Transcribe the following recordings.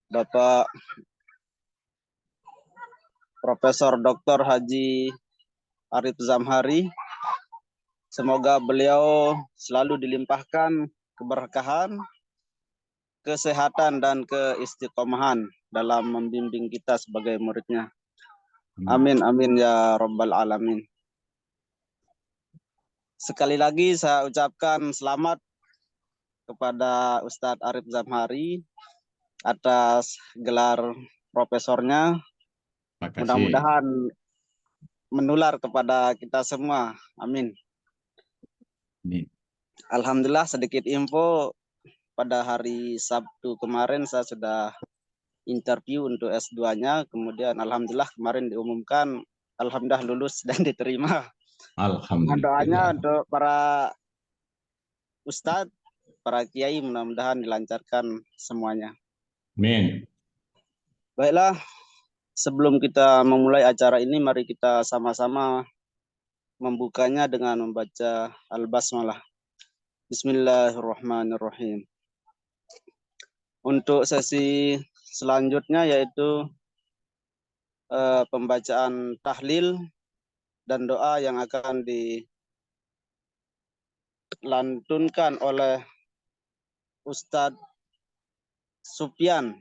Bapak Profesor Dr. Haji Arif Zamhari. Semoga beliau selalu dilimpahkan keberkahan, kesehatan, dan keistiqomahan dalam membimbing kita sebagai muridnya. Amin, amin ya Rabbal Alamin. Sekali lagi saya ucapkan selamat kepada Ustadz Arif Zamhari atas gelar profesornya. Mudah-mudahan menular kepada kita semua. Amin. Alhamdulillah, sedikit info, pada hari Sabtu kemarin saya sudah interview untuk S2-nya, kemudian alhamdulillah kemarin diumumkan, alhamdulillah lulus dan diterima. Alhamdulillah. Doanya untuk para ustadz, para kiai, mudah-mudahan dilancarkan semuanya. Amin. Baiklah, sebelum kita memulai acara ini, mari kita sama-sama membukanya dengan membaca Al-Basmalah. Bismillahirrahmanirrahim. Untuk sesi selanjutnya yaitu pembacaan tahlil dan doa yang akan dilantunkan oleh Ustadz Sufyan.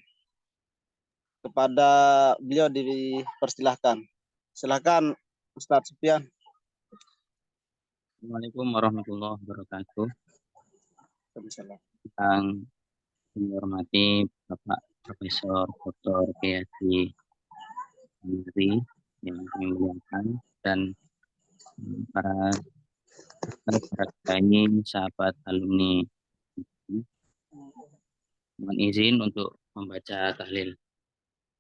Kepada beliau dipersilahkan. Silakan Ustadz Sufyan. Assalamualaikum warahmatullahi wabarakatuh. Yang menghormati Bapak Profesor Dr. Haji Zamhari yang kami muliakan, dan para penyanyi, sahabat alumni. Mohon izin untuk membaca tahlil.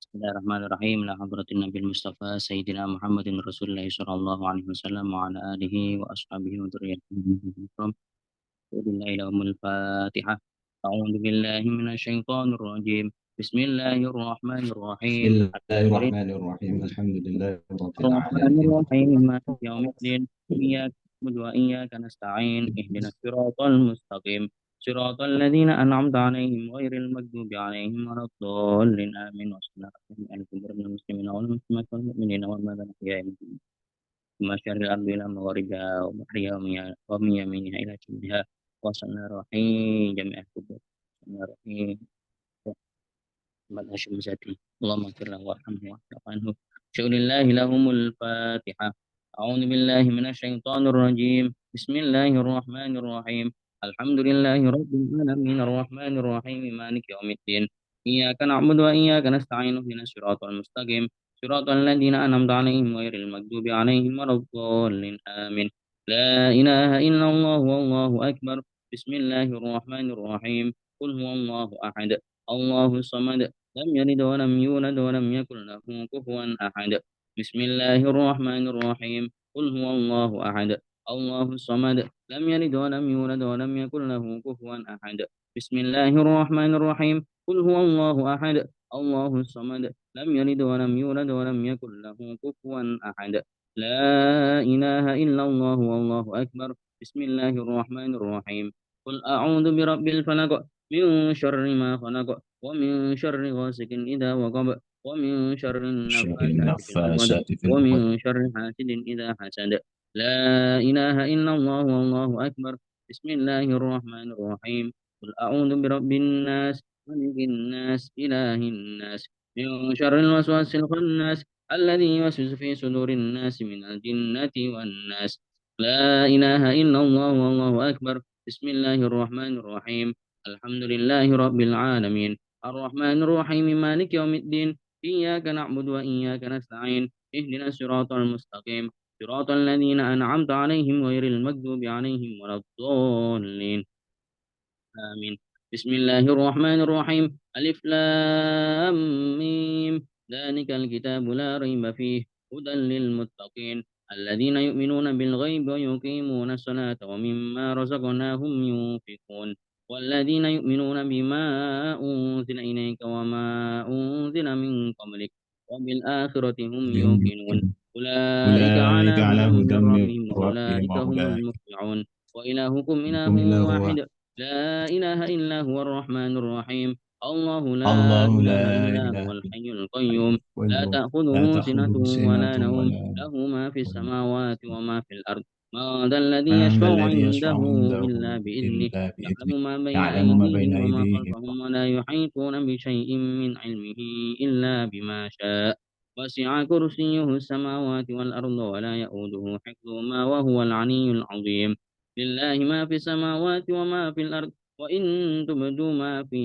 Bismillahirrahmanirrahim. La hadratin Nabil Mustafa Sayyidina Muhammadin Rasulullah sallallahu alaihi wasallam wa ala alihi wa ashabihi wa dzurriyyatihi. Al-Fatihah. A'udzu billahi minasyaitonir rajim. Bismillahirrahmanirrahim. Bismillahirrahmanirrahim. Alhamdulillahirabbil alamin. Maliki yaumiddin. Iyyaka na'budu wa iyyaka nasta'in. Ihdinas siratal mustaqim. Siratal ladzina an'amta 'alaihim ghairil maghdubi 'alaihim waladdallin. Amin. Wassalamu alaikum warahmatullahi wabarakatuh. Masyaril ardi ila maghribiha wa bahriha wa min yaminiha ila shimaliha wa sanarahi jami'ah kubur sanarahi Ahmad Hashim Zati. Allahumma ighfir lahu warhamhu wa'fu anhu. Syu'lillahi lahumul Fatihah. A'udzu billahi minasyaitonir rajim. Bismillahirrahmanirrahim. Alhamdulillahi rabbil alamin arrahmanir rahim maliki yaumiddin. Iyyaka na'budu wa iyyaka nasta'in ihdinas siratal mustaqim. Siratal ladzina an'amta 'alaihim ghairil maghdubi 'alaihim waladdallin. Amin. La ilaha illallah wallahu akbar. Bismillahirrahmanirrahim. Qul huwallahu ahad. Allahu samad. Lam yalid wa lam yulad wa lam yakul lahu kufuwan ahad. Bismillahirrahmanirrahim. Qul huwallahu ahad. Allahu samad. Lam yalid wa lam yulad wa lam yakul lahu kufuwan ahad. Bismillahirrahmanirrahim. Qul huwallahu ahad. Allahu samad. Lam yalid wa lam yulad wa lam yakul lahu kufuwan ahad. La ilaha illallah wallahu akbar. Bismillahirrahmanirrahim. Qul a'udzu birabbil falaq min syarri ma khalaq wa min syarri ghasikin idza waqab wa min syarri naffasati fil 'uqad wa min syarri hasidin idza hasad. La ilaha illallah wallahu akbar. Bismillahirrahmanirrahim. Qul a'udzu birabbin nas malikin nas ilahin nas min syarril waswasil khannas alladzi yuwaswisu fi sudurin nas minal jinnati wan nas. La ilaha illallah wallahu akbar. Bismillahirrahmanirrahim. Alhamdulillahi rabbil alamin. Ar-Rahmanir Rahim maliki yaumiddin. Iyyaka na'budu wa iyyaka nasta'in. Ihdinas siratal mustaqim. Siratal ladzina an'amta 'alaihim ghairil maghdubi 'alaihim waladdallin. Amin. Bismillahirrahmanirrahim. Alif lam mim. Dzalikal kitabu la raiba fihi hudan lil muttaqin. Alladzina yu'minuna bil ghaibi wa yuqimuna as-salata wa mimma razaqnahum yunfiqun. Walladzina yu'minuna bima unzila ilayka wa ma unzila min qablik wa bil akhirati hum yuqinun. Ulaika ala hudan min rabbihim wa ulaika humul muflihun. Wa ilahukum ilahun wahid. La ilaha illa huwa ar-rahmanur rahim. الله لا الله إله لا إلا هو إله الحي إلا القيوم لا هو تأخذه لا سنة تأخذه ولا سنة نوم ولا له ما في نوم. السماوات وما في الأرض ما ذا الذي من ذا يشفع الذي عنده يشفع عنده إلا بإذنه إلا بإذنه يعلم ما بين يعلم ما بين أيديهم وما أيديهم خلفهم ولا يحيطون بشيء من علمه إلا بما شاء وسع كرسيه السماوات والأرض ولا يؤوده حفظهما وهو العلي العظيم لله ما في السماوات وما في الأرض وإن تبدوا ما في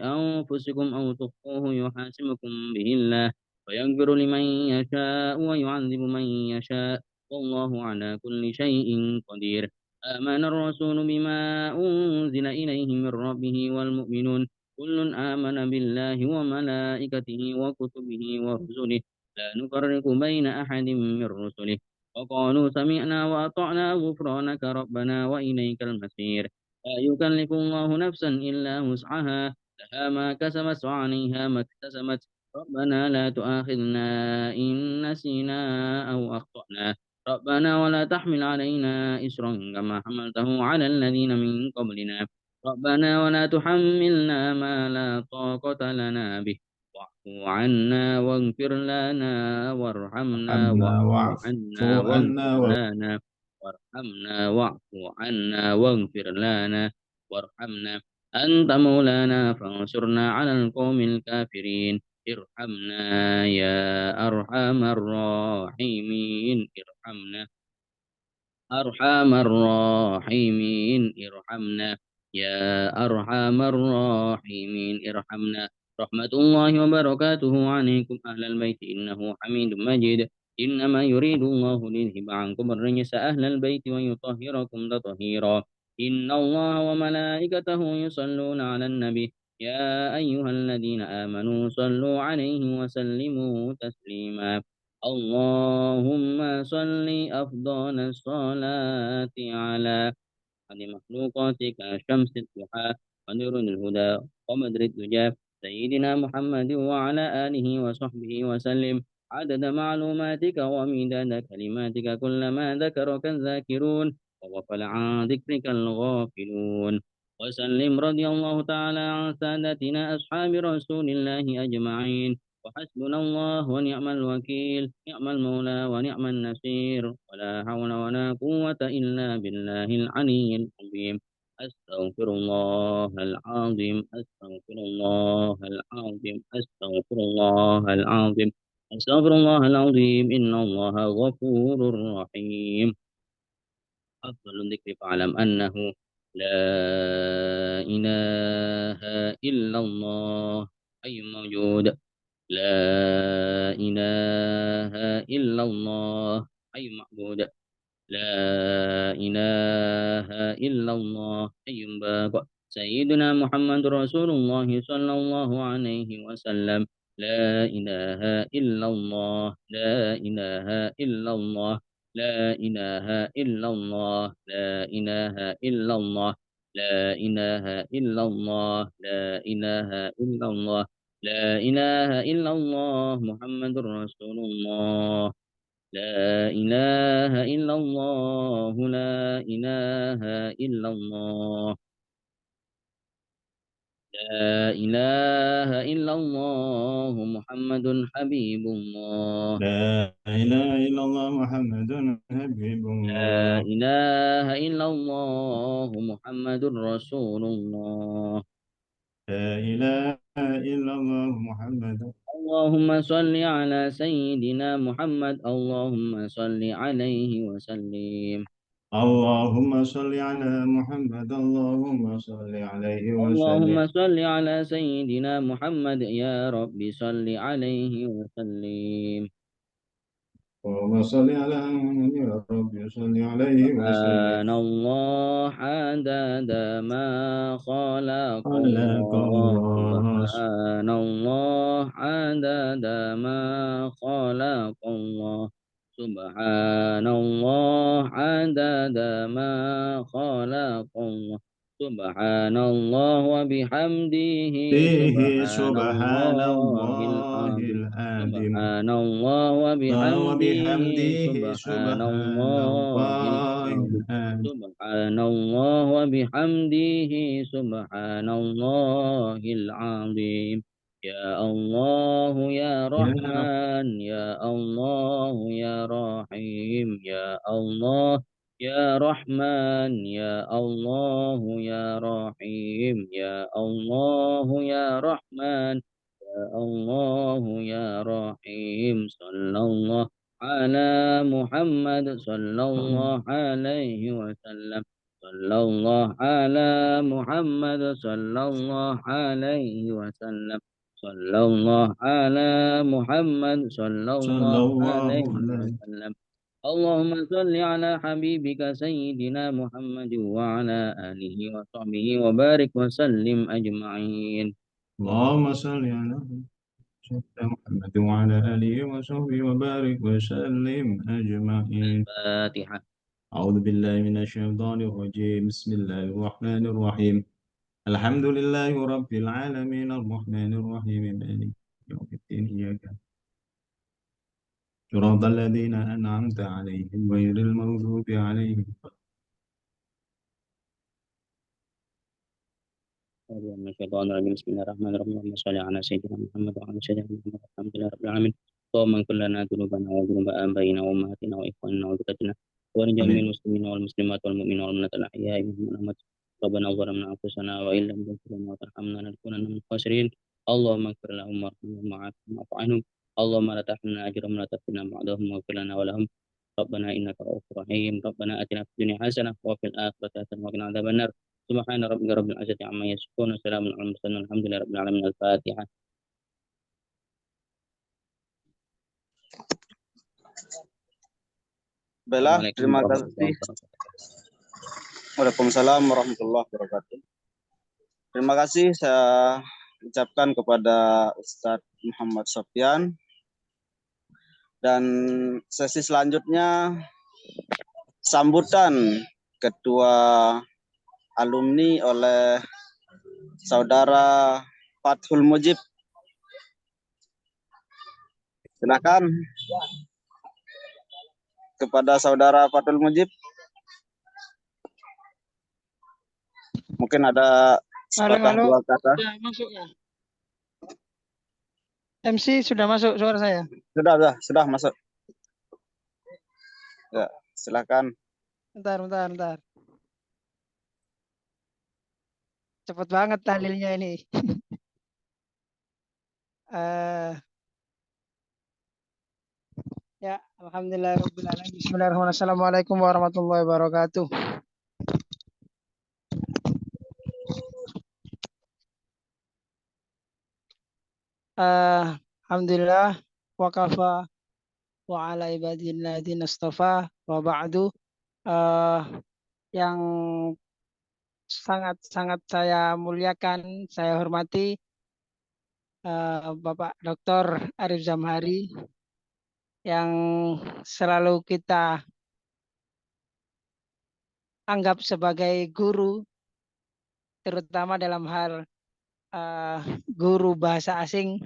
أنفسكم أو تخفوه يحاسبكم به الله ويغفر لمن يشاء ويعذب من يشاء والله على كل شيء قدير آمن الرسول بما أنزل إليه من ربه والمؤمنون كل آمن بالله وملائكته وكتبه ورسله لا نفرق بين أحد من رسله وقالوا سمعنا وأطعنا غفرانك ربنا وإليك المصير لا يكلف الله نفسا إلا وسعها لها ما كسبت وعليها ما اكتسبت ربنا لا تؤاخذنا إن نسينا أو أخطأنا ربنا ولا تحمل علينا إسرا كما حملته على الذين من قبلنا ربنا ولا تحملنا ما لا طاقة لنا به واعف عنا واغفر لنا وارحمنا ارحمنا واعف واعف عنا عنا واغفر لنا وارحمنا واعف عنا واغفر لنا وارحمنا أنت مولانا فانصرنا على القوم الكافرين ارحمنا يا أرحم الراحمين ارحمنا أرحم الراحمين ارحمنا يا أرحم الراحمين ارحمنا رحمة الله وبركاته عليكم أهل البيت إنه حميد مجيد إنما يريد الله ليذهب عنكم الرجس أهل البيت ويطهركم تطهيرا إن الله وملائكته يصلون على النبي يا أيها الذين آمنوا صلوا عليه وسلموا تسليما اللهم صل أفضل الصلاة على أحد مخلوقاتك شمس الضحى ونور الهدى ومدر الدجى سيدنا محمد وعلى آله وصحبه وسلم عدد معلوماتك ومداد كلماتك كلما ذكرك الذاكرون وغفل عن ذكرك الغافلون وسلم رضي الله تعالى عن سادتنا أصحاب رسول الله أجمعين وحسبنا الله ونعم الوكيل نعم المولى ونعم النصير ولا حول ولا قوة إلا بالله العلي العظيم أستغفر الله العظيم أستغفر الله العظيم أستغفر الله العظيم أستغفر الله العظيم إن الله غفور رحيم أفضل الذكر فاعلم أنه لا إله إلا الله أي موجود لا إله إلا الله أي معبود لا إله إلا الله أي باب سيدنا محمد رسول الله صلى الله عليه وسلم لا إله إلا الله لا إله إلا الله لا إله إلا الله لا إله إلا الله لا إله إلا الله لا إله إلا الله لا إله إلا الله محمد رسول الله لا إله إلا الله لا إله إلا الله لا إله إلا الله محمد حبيب الله لا إله إلا الله محمد حبيب لا الله إله إلا الله محمد رسول الله لا إله إلا الله محمد اللهم صل على سيدنا محمد اللهم صل عليه وسلم اللهم صل على محمد اللهم صل عليه اللهم وسلم صل على سيدنا محمد يا رب صل عليه وسلم اللهم صل على محمد يا رب صل عليه وسلم سبحان الله عدد ما خلق خلق الله الله سبحان الله عدد ما خلق الله سبحان الله عدد ما خلق الله Subhanallah wa bihamdihi به سبحان subhanallahil الله azim. العظيم Subhanallah wa bihamdihi وبحمده سبحان subhanallahil الله azim. العظيم Subhanallah wa bihamdihi subhanallahil azim. Ya Allah ya يا Rahman ya Allah ya Rahim ya Allah ya Rahman ya Allah ya Rahim ya Allah ya Rahman ya Allah ya Rahim sallallahu ala Muhammad sallallahu alaihi wasallam sallallahu ala Muhammad sallallahu alaihi wasallam sallallahu ala Muhammad صلى sallallahu الله alaihi عليه wasallam. Allahumma salli ala habibika sayyidina Muhammad wa ala alihi wa sahbihi wa barik wa sallim ajma'in. اللهم صل على سيدنا محمد وعلى آله وصحبه وبارك وسلم أجمعين. Al-Fatihah. أعوذ بالله من الشيطان الرجيم. بسم الله الرحمن الرحيم. الحمد لله رب العالمين الرحمن الرحيم مالك يوم الدين إياك صراط الذين أنعمت عليهم غير المغضوب عليهم. Bismillahirrahmanirrahim. Allahumma shalli ala sayyidina Muhammad wa ala sayyidina Muhammad. Alhamdulillah rabbil alamin. Allahumma ighfir lana dhunubana wa dhunuba abaina wa ummahatina wa ikhwanina wa dhurriyyatina wa li jami'il muslimina wal muslimat wal mu'minina wal mu'minat al ahya'i minhum wal amwat. Rabbana zalamna anfusana wa illam taghfir lana wa tarhamna lanakunanna minal khasirin. Allahumma ighfir lahum warhamhum wa'afihim wa'fu anhum. Allahumma la tahrimna ajrahum wa la taftina ba'dahum waghfir lana wa lahum. Rabbana innaka ra'ufur rahim. Rabbana atina fid dunya hasanah wa fil akhirati hasanah wa qina adzabannar. Subhana rabbika rabbil izzati amma yasifun wa salamun alal mursalin walhamdulillahi rabbil alamin. Al-Fatihah. Baiklah, Assalamualaikum terima warahmatullahi kasih. wabarakatuh. Waalaikumsalam warahmatullahi wabarakatuh. Terima kasih saya ucapkan kepada Ustadz Muhammad Sofyan. Dan sesi selanjutnya sambutan Ketua Alumni oleh Saudara Fathul Mujib. Silakan kepada Saudara Fathul Mujib. Mungkin ada sepatah dua kata. Sudah masuk ya? MC sudah masuk suara saya? Sudah masuk. Ya, silakan. Bentar. Cepat banget tahlilnya ini. Ya, alhamdulillahirabbil alamin. Bismillahirrahmanirrahim. Assalamualaikum warahmatullahi wabarakatuh. Alhamdulillah wa kafa wa ala ibadilladzina istafa wa ba'du. Yang sangat saya muliakan, saya hormati Bapak Dr. Arif Zamhari yang selalu kita anggap sebagai guru, terutama dalam hal guru bahasa asing.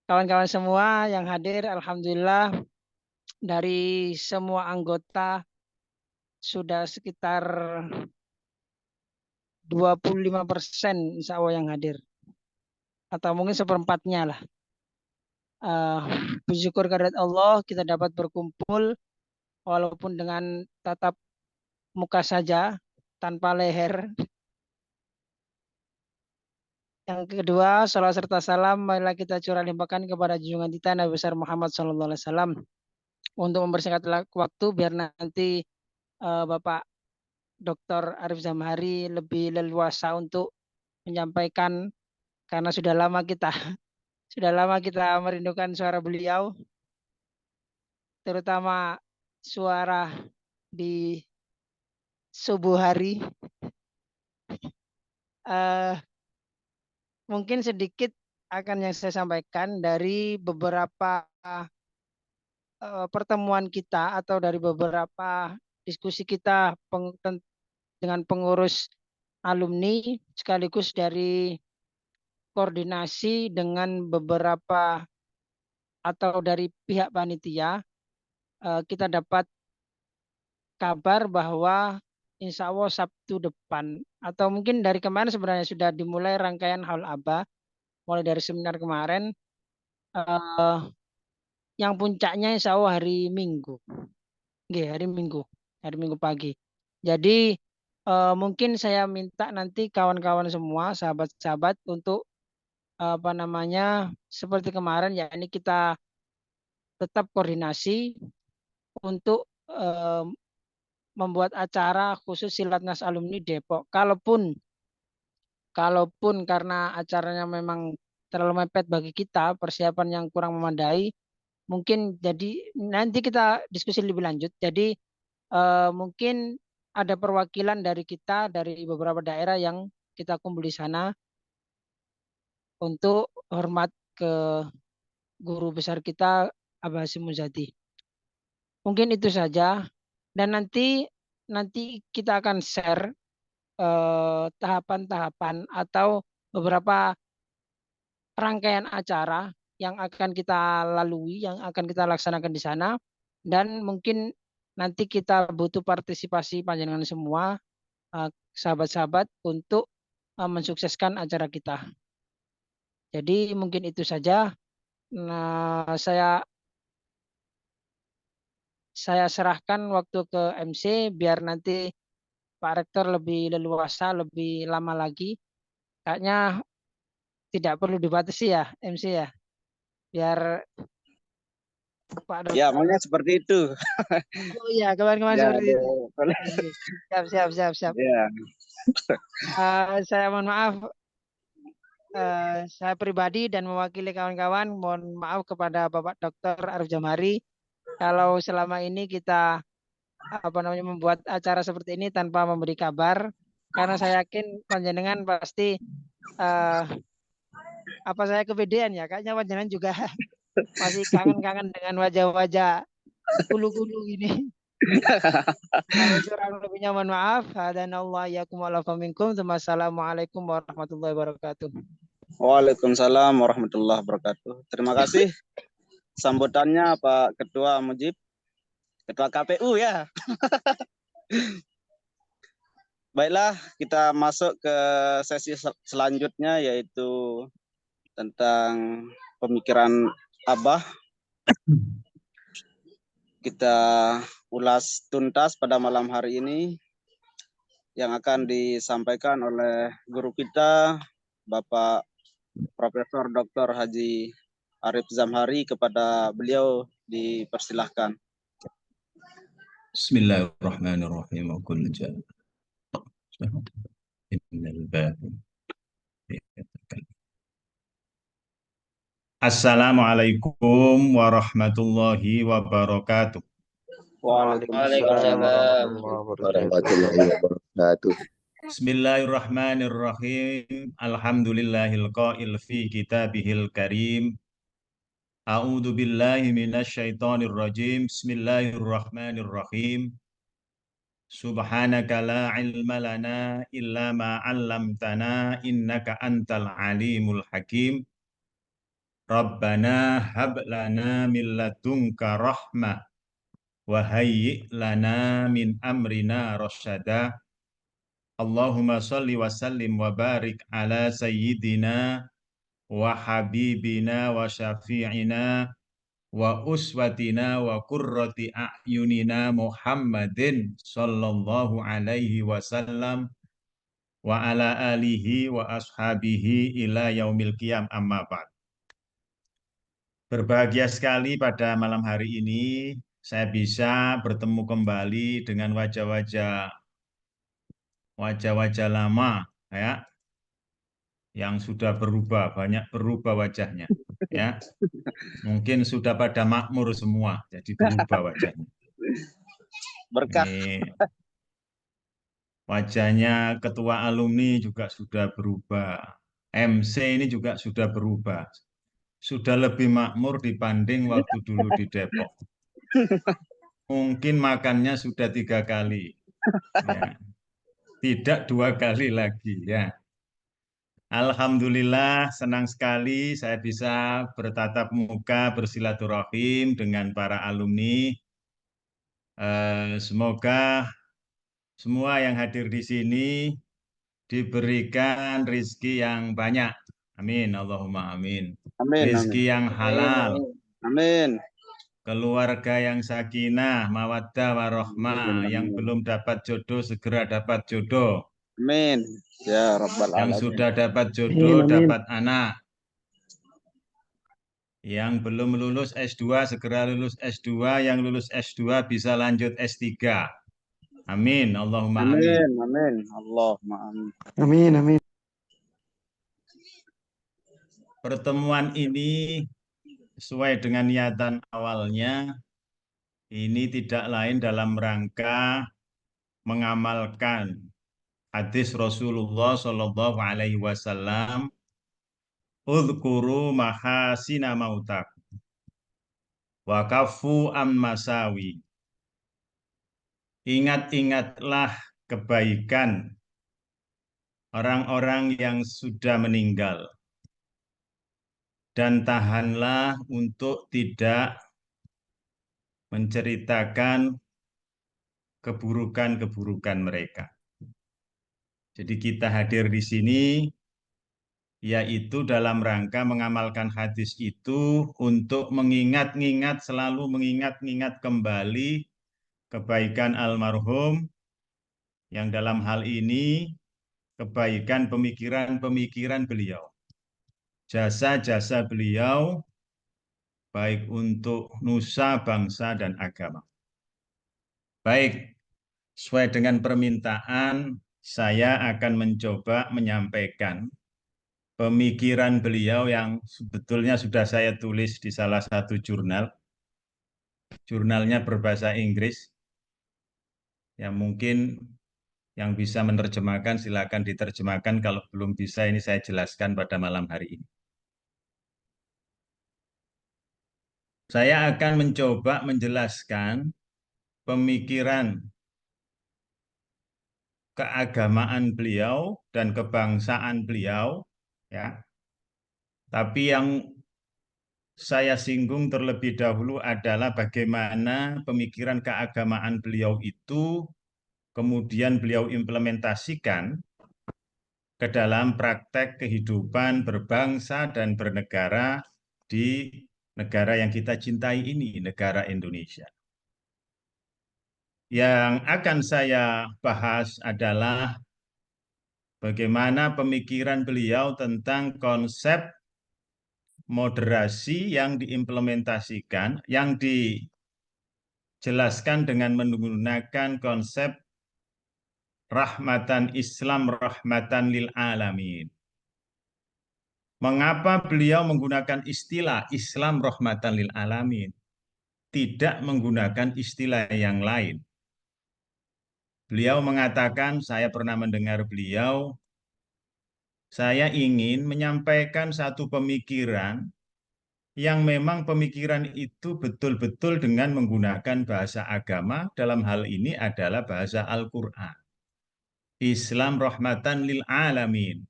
Kawan-kawan semua yang hadir, alhamdulillah dari semua anggota sudah sekitar 25% insya Allah yang hadir, atau mungkin seperempatnya lah. Bersyukur kehadirat Allah kita dapat berkumpul walaupun dengan tatap muka saja tanpa leher. Yang kedua, salawat serta salam marilah kita curah limpahkan kepada junjungan kita Nabi besar Muhammad SAW. Untuk mempersingkat waktu biar nanti Bapak Dr. Arif Zamhari lebih leluasa untuk menyampaikan, karena sudah lama kita merindukan suara beliau, terutama suara di subuh hari. Mungkin sedikit akan yang saya sampaikan dari beberapa pertemuan kita atau dari beberapa diskusi kita dengan pengurus alumni sekaligus dari koordinasi dengan beberapa atau dari pihak panitia, kita dapat kabar bahwa insya Allah Sabtu depan atau mungkin dari kemarin sebenarnya sudah dimulai rangkaian Haul Aba, mulai dari seminar kemarin, yang puncaknya insya Allah hari Minggu. Nggih, hari Minggu pagi. Jadi mungkin saya minta nanti kawan-kawan semua, sahabat-sahabat untuk apa namanya, seperti kemarin, yakni kita tetap koordinasi untuk membuat acara khusus Silatnas Alumni Depok. Kalaupun karena acaranya memang terlalu mepet bagi kita, persiapan yang kurang memadai, mungkin jadi nanti kita diskusi lebih lanjut. Jadi mungkin ada perwakilan dari kita dari beberapa daerah yang kita kumpul di sana untuk hormat ke guru besar kita Abah Hasyim Muzadi. Mungkin itu saja, dan nanti kita akan share tahapan-tahapan atau beberapa rangkaian acara yang akan kita lalui, yang akan kita laksanakan di sana, dan mungkin nanti kita butuh partisipasi panjenengan semua, sahabat-sahabat, untuk mensukseskan acara kita. Jadi mungkin itu saja. Nah, saya serahkan waktu ke MC biar nanti Pak Rektor lebih leluasa, lebih lama lagi. Kayaknya tidak perlu dibatasi ya MC ya, biar Pak Dokter. Ya, maunya seperti itu. Oh iya, kemarin-kemarin Ya, seperti itu. Siap. Ya. Saya mohon maaf, saya pribadi dan mewakili kawan-kawan, mohon maaf kepada Bapak Dr. Arif Jamhari kalau selama ini kita membuat acara seperti ini tanpa memberi kabar, karena saya yakin panjenengan pasti saya kepedean ya, kayaknya panjenengan juga masih kangen-kangen dengan wajah-wajah gulu-gulu ini. Kalau kurang lebihnya mohon maaf. Hadanallah yakum wa lafa minkum. Wassalamualaikum warahmatullahi wabarakatuh. Waalaikumsalam warahmatullahi wabarakatuh. Terima kasih sambutannya Pak Ketua Mujib, Ketua KPU ya. Baiklah, kita masuk ke sesi selanjutnya, yaitu tentang pemikiran Abah. Kita ulas tuntas pada malam hari ini yang akan disampaikan oleh guru kita, Bapak Profesor Dr. Haji Arif Zamhari. Kepada beliau dipersilahkan. Bismillahirrahmanirrahim. Assalamualaikum warahmatullahi wabarakatuh. Waalaikumsalam warahmatullahi wabarakatuh. Bismillahirrahmanirrahim. Alhamdulillahil qail fi kitabihil karim. A'udzu billahi minasyaitonir rajim. Bismillahirrahmanirrahim. Subhanaka la ilma lana illa ma 'allamtana innaka antal alimul hakim. Rabbana hab lana min ladunka rahmah wa hayyi' lana min amrina rasyada. Allahumma shalli wa sallim wa barik ala sayyidina wa habibina wa syafi'ina wa uswatina wa qurrati a'yunina Muhammadin sallallahu alaihi wasallam wa ala alihi wa ashabihi ila yaumil qiyam, amma ba'd. Berbahagia sekali pada malam hari ini saya bisa bertemu kembali dengan wajah-wajah lama ya, yang sudah berubah, banyak berubah wajahnya ya. Mungkin sudah pada makmur semua, jadi berubah wajahnya. Berkah. Ini wajahnya ketua alumni juga sudah berubah. MC ini juga sudah berubah. Sudah lebih makmur dibanding waktu dulu di Depok. Mungkin makannya sudah 3 kali. Ya. tidak 2 kali lagi ya. Alhamdulillah senang sekali saya bisa bertatap muka bersilaturahim dengan para alumni. Semoga semua yang hadir di sini diberikan rizki yang banyak. Amin. Allahumma amin. Amin, amin. Rizki yang halal, Amin. keluarga yang sakinah, mawaddah, warahmah, yang belum dapat jodoh segera dapat jodoh, Amin. Ya Rabbal yang Alamin. sudah dapat jodoh dapat anak, yang belum lulus S2 segera lulus S2, yang lulus S2 bisa lanjut S3. Amin. Allahumma amin. Amin, amin. Allahumma amin. Amin, amin. Pertemuan ini sesuai dengan niatan awalnya, ini tidak lain dalam rangka mengamalkan hadis Rasulullah Shallallahu Alaihi Wasallam, "Udhkuru mahasina mautak, wa kafu am masawi." Ingat-ingatlah kebaikan orang-orang yang sudah meninggal, dan tahanlah untuk tidak menceritakan keburukan-keburukan mereka. Jadi kita hadir di sini yaitu dalam rangka mengamalkan hadis itu untuk mengingat-ingat, selalu mengingat-ingat kembali kebaikan almarhum, yang dalam hal ini kebaikan pemikiran-pemikiran beliau, jasa-jasa beliau baik untuk nusa, bangsa, dan agama. Baik, sesuai dengan permintaan, saya akan mencoba menyampaikan pemikiran beliau yang sebetulnya sudah saya tulis di salah satu jurnal. Jurnalnya berbahasa Inggris. Yang mungkin yang bisa menerjemahkan silakan diterjemahkan, kalau belum bisa ini saya jelaskan pada malam hari ini. Saya akan mencoba menjelaskan pemikiran keagamaan beliau dan kebangsaan beliau, ya. Tapi yang saya singgung terlebih dahulu adalah bagaimana pemikiran keagamaan beliau itu kemudian beliau implementasikan ke dalam praktek kehidupan berbangsa dan bernegara di negara yang kita cintai ini, negara Indonesia. Yang akan saya bahas adalah bagaimana pemikiran beliau tentang konsep moderasi yang diimplementasikan, yang dijelaskan dengan menggunakan konsep rahmatan Islam, rahmatan lil alamin. Mengapa beliau menggunakan istilah Islam rahmatan lil alamin, tidak menggunakan istilah yang lain? Beliau mengatakan, saya pernah mendengar beliau, saya ingin menyampaikan satu pemikiran yang memang pemikiran itu betul-betul dengan menggunakan bahasa agama, dalam hal ini adalah bahasa Al-Quran. Islam rahmatan lil alamin.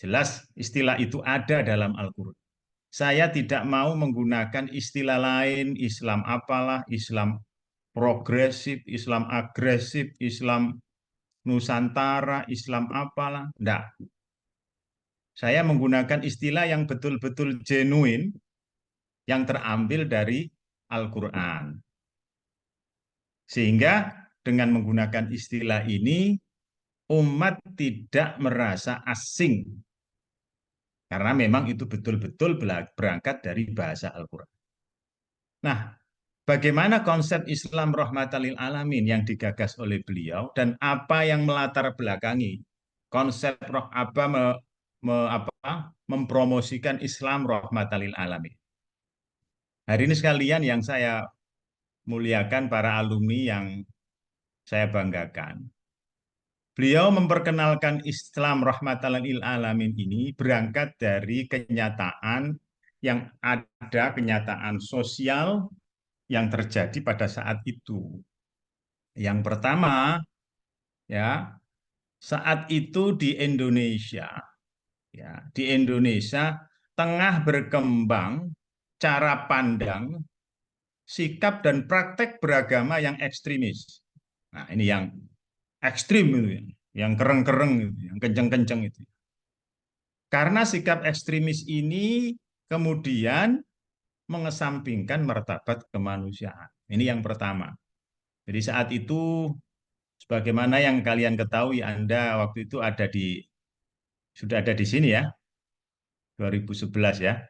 Jelas istilah itu ada dalam Al-Quran. Saya tidak mau menggunakan istilah lain, Islam apalah, Islam progresif, Islam agresif, Islam Nusantara, Islam apalah. Enggak. Saya menggunakan istilah yang betul-betul genuine, yang terambil dari Al-Quran. Sehingga dengan menggunakan istilah ini, umat tidak merasa asing. Karena memang itu betul-betul berangkat dari bahasa Al-Quran. Nah, bagaimana konsep Islam rahmatan lil alamin yang digagas oleh beliau dan apa yang melatar belakangi konsep mempromosikan Islam rahmatan lil alamin. Hari ini sekalian yang saya muliakan, para alumni yang saya banggakan, beliau memperkenalkan Islam rahmatan lil alamin ini berangkat dari kenyataan yang ada, kenyataan sosial yang terjadi pada saat itu. Yang pertama, ya, saat itu di Indonesia, ya, di Indonesia tengah berkembang cara pandang, sikap dan praktek beragama yang ekstremis. Nah, ini yang ekstrim itu, yang kereng-kereng, yang kenceng-kenceng itu. Karena sikap ekstremis ini kemudian mengesampingkan martabat kemanusiaan. Ini yang pertama. Jadi saat itu, sebagaimana yang kalian ketahui, Anda waktu itu sudah ada di sini ya, 2011 ya.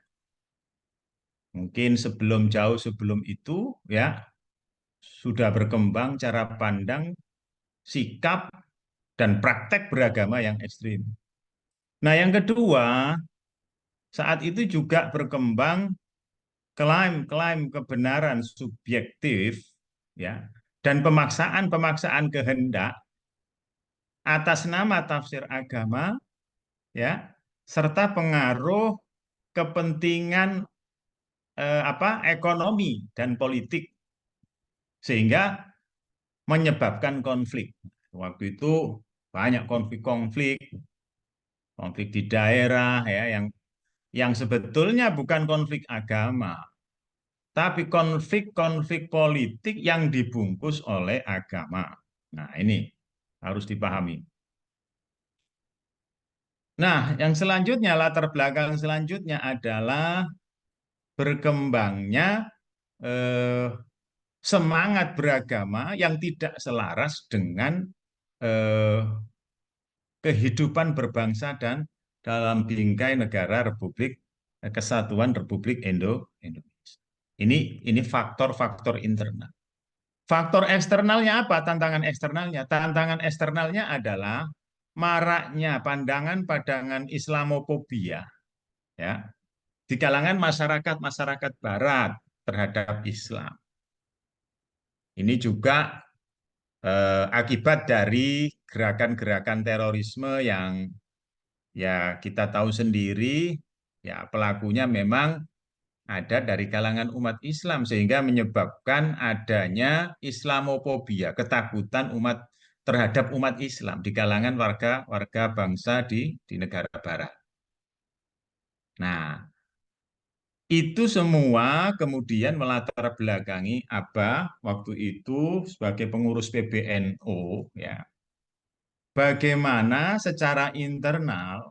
Mungkin jauh sebelum itu ya, sudah berkembang cara pandang, sikap, dan praktek beragama yang ekstrim. Nah, yang kedua, saat itu juga berkembang klaim-klaim kebenaran subjektif ya, dan pemaksaan kehendak atas nama tafsir agama ya, serta pengaruh kepentingan ekonomi dan politik sehingga menyebabkan konflik. Waktu itu banyak konflik di daerah ya, yang sebetulnya bukan konflik agama, tapi konflik politik yang dibungkus oleh agama. Nah, ini harus dipahami. Nah, yang selanjutnya, latar belakang selanjutnya adalah berkembangnya semangat beragama yang tidak selaras dengan kehidupan berbangsa dan dalam bingkai negara Kesatuan Republik Indonesia. Ini faktor-faktor internal. Faktor eksternalnya apa? Tantangan eksternalnya. Tantangan eksternalnya adalah maraknya pandangan Islamofobia ya di kalangan masyarakat Barat terhadap Islam. Ini juga akibat dari gerakan-gerakan terorisme yang ya kita tahu sendiri, ya pelakunya memang ada dari kalangan umat Islam sehingga menyebabkan adanya Islamofobia, ketakutan terhadap umat Islam di kalangan warga bangsa di negara Barat. Nah, itu semua kemudian melatar belakangi Abah waktu itu sebagai pengurus PBNU ya. Bagaimana secara internal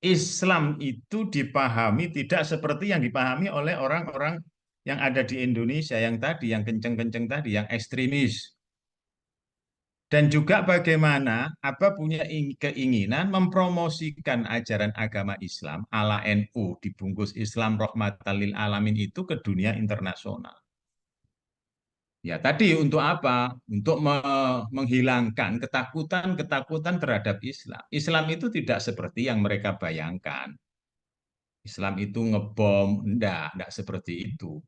Islam itu dipahami tidak seperti yang dipahami oleh orang-orang yang ada di Indonesia yang tadi, yang kenceng-kenceng tadi, yang ekstremis. Dan juga bagaimana punya keinginan mempromosikan ajaran agama Islam ala NU dibungkus Islam rahmatan lil alamin itu ke dunia internasional. Ya tadi untuk apa? Untuk menghilangkan ketakutan terhadap Islam. Islam itu tidak seperti yang mereka bayangkan. Islam itu ngebom, enggak seperti itu.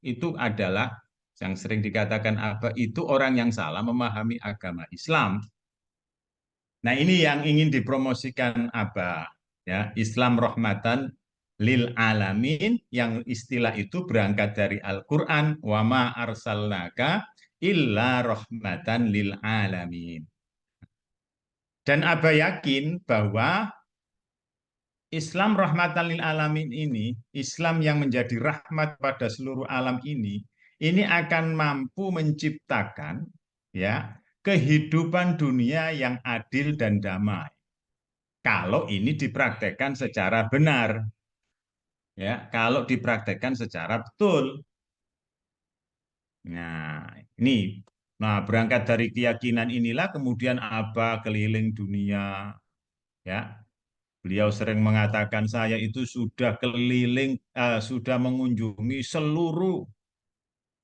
Itu adalah yang sering dikatakan itu orang yang salah memahami agama Islam. Nah, ini yang ingin dipromosikan ya, Islam rahmatan lil alamin, yang istilah itu berangkat dari Al-Qur'an, wa ma arsalnaka illa rahmatan lil alamin. Dan yakin bahwa Islam rahmatan lil alamin ini, Islam yang menjadi rahmat pada seluruh alam ini akan mampu menciptakan ya kehidupan dunia yang adil dan damai. Kalau ini dipraktekkan secara benar. Ya, kalau dipraktekkan secara betul. Nah, ini berangkat dari keyakinan inilah kemudian keliling dunia ya. Beliau sering mengatakan saya itu sudah sudah mengunjungi seluruh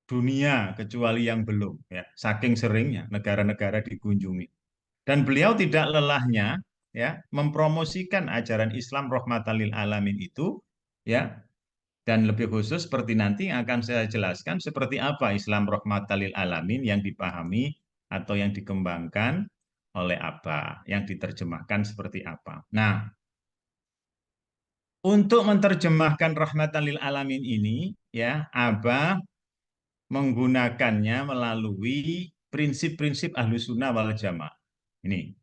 dunia kecuali yang belum ya. Saking seringnya negara-negara dikunjungi. Dan beliau tidak lelahnya ya mempromosikan ajaran Islam rahmatan lil alamin itu ya. Dan lebih khusus seperti nanti yang akan saya jelaskan seperti apa Islam rahmatan lil alamin yang dipahami atau yang dikembangkan oleh yang diterjemahkan seperti apa. Nah, untuk menerjemahkan rahmatan lil alamin ini ya, menggunakannya melalui prinsip-prinsip Ahlus Sunnah wal Jamaah. Ini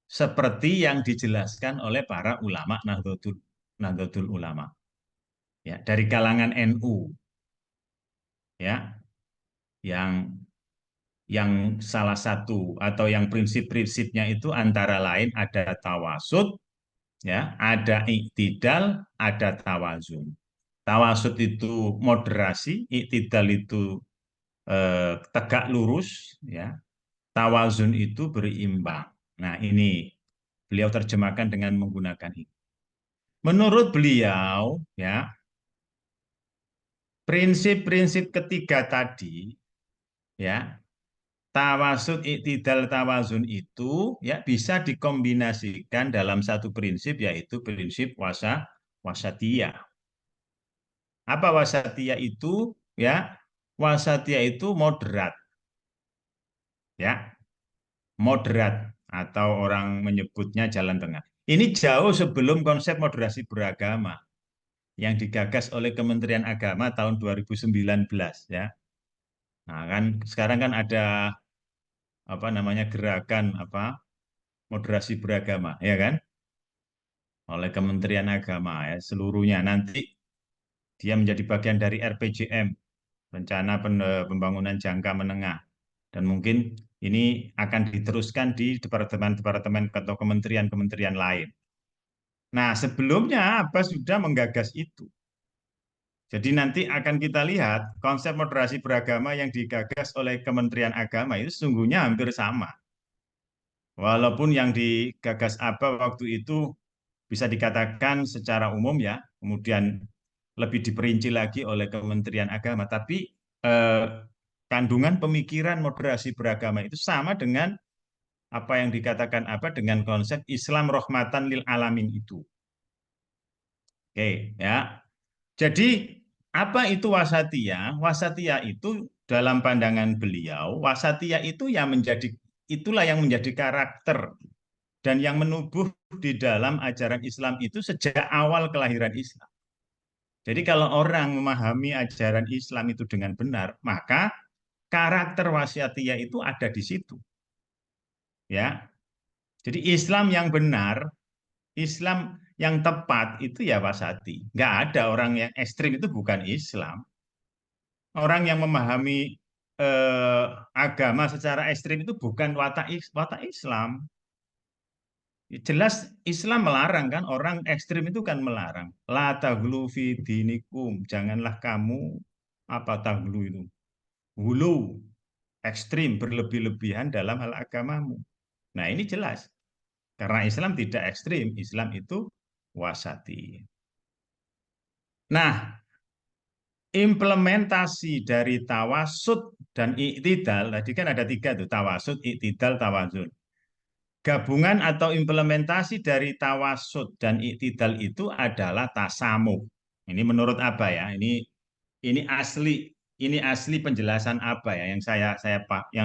seperti yang dijelaskan oleh para ulama Nahdlatul Ulama. Ya, dari kalangan NU. Ya. Yang salah satu atau yang prinsip-prinsipnya itu antara lain ada tawasud, ya, ada iktidal, ada tawazun. Tawasud itu moderasi, iktidal itu tegak lurus, ya. Tawazun itu berimbang. Nah, ini beliau terjemahkan dengan menggunakan ini. Menurut beliau, ya, prinsip-prinsip ketiga tadi, ya, tawasud, iktidal, tawazun itu ya bisa dikombinasikan dalam satu prinsip, yaitu prinsip wasatiyah. Apa wasatiyah itu? Ya, wasatiyah itu moderat. Ya, moderat atau orang menyebutnya jalan tengah. Ini jauh sebelum konsep moderasi beragama yang digagas oleh Kementerian Agama tahun 2019, ya. Nah, kan sekarang kan ada apa namanya gerakan apa moderasi beragama, ya kan, oleh Kementerian Agama, ya, seluruhnya. Nanti dia menjadi bagian dari RPJM, Rencana Pembangunan Jangka Menengah, dan mungkin ini akan diteruskan di departemen-departemen atau kementerian-kementerian lain. Nah, sebelumnya Abbas sudah menggagas itu. Jadi nanti akan kita lihat konsep moderasi beragama yang digagas oleh Kementerian Agama itu sesungguhnya hampir sama. Walaupun yang digagas apa waktu itu bisa dikatakan secara umum, ya, kemudian lebih diperinci lagi oleh Kementerian Agama, tapi kandungan pemikiran moderasi beragama itu sama dengan apa yang dikatakan apa dengan konsep Islam rahmatan lil alamin itu. Oke, ya. Jadi apa itu wasatiyah? Wasatiyah itu dalam pandangan beliau, wasatiyah itu itulah yang menjadi karakter dan yang menubuh di dalam ajaran Islam itu sejak awal kelahiran Islam. Jadi kalau orang memahami ajaran Islam itu dengan benar, maka karakter wasatiyah itu ada di situ. Ya. Jadi Islam yang benar, Islam yang tepat itu ya wasati. Nggak ada orang yang ekstrim, itu bukan Islam. Orang yang memahami agama secara ekstrim itu bukan watak Islam. Jelas Islam melarang, kan, orang ekstrim itu kan melarang. La taghlu fi dinikum, janganlah kamu apa taghlu itu. Hulu, ekstrim, berlebih-lebihan dalam hal agamamu. Nah, ini jelas. Karena Islam tidak ekstrim, Islam itu wasati. Nah, implementasi dari tawasud dan iktidal, tadi kan ada tiga tuh, tawasud, iktidal, tawazun. Gabungan atau implementasi dari tawasud dan iktidal itu adalah tasamuh. Ini menurut apa ya? Ini asli penjelasan apa ya yang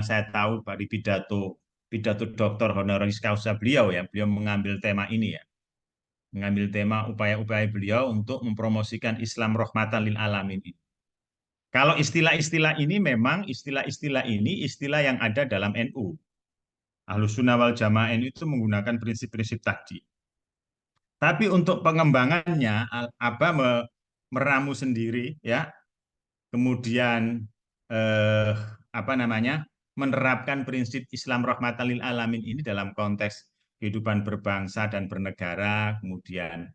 saya tahu Pak di pidato Dr. honoris causa beliau, ya. Beliau mengambil tema ini, ya. Mengambil tema upaya-upaya beliau untuk mempromosikan Islam rahmatan lil alamin ini. Kalau istilah-istilah ini memang istilah-istilah yang ada dalam NU. Ahlus Sunnah wal Jamaah NU itu menggunakan prinsip-prinsip tadi. Tapi untuk pengembangannya, meramu sendiri, ya, kemudian menerapkan prinsip Islam rahmatan lil alamin ini dalam konteks kehidupan berbangsa dan bernegara, kemudian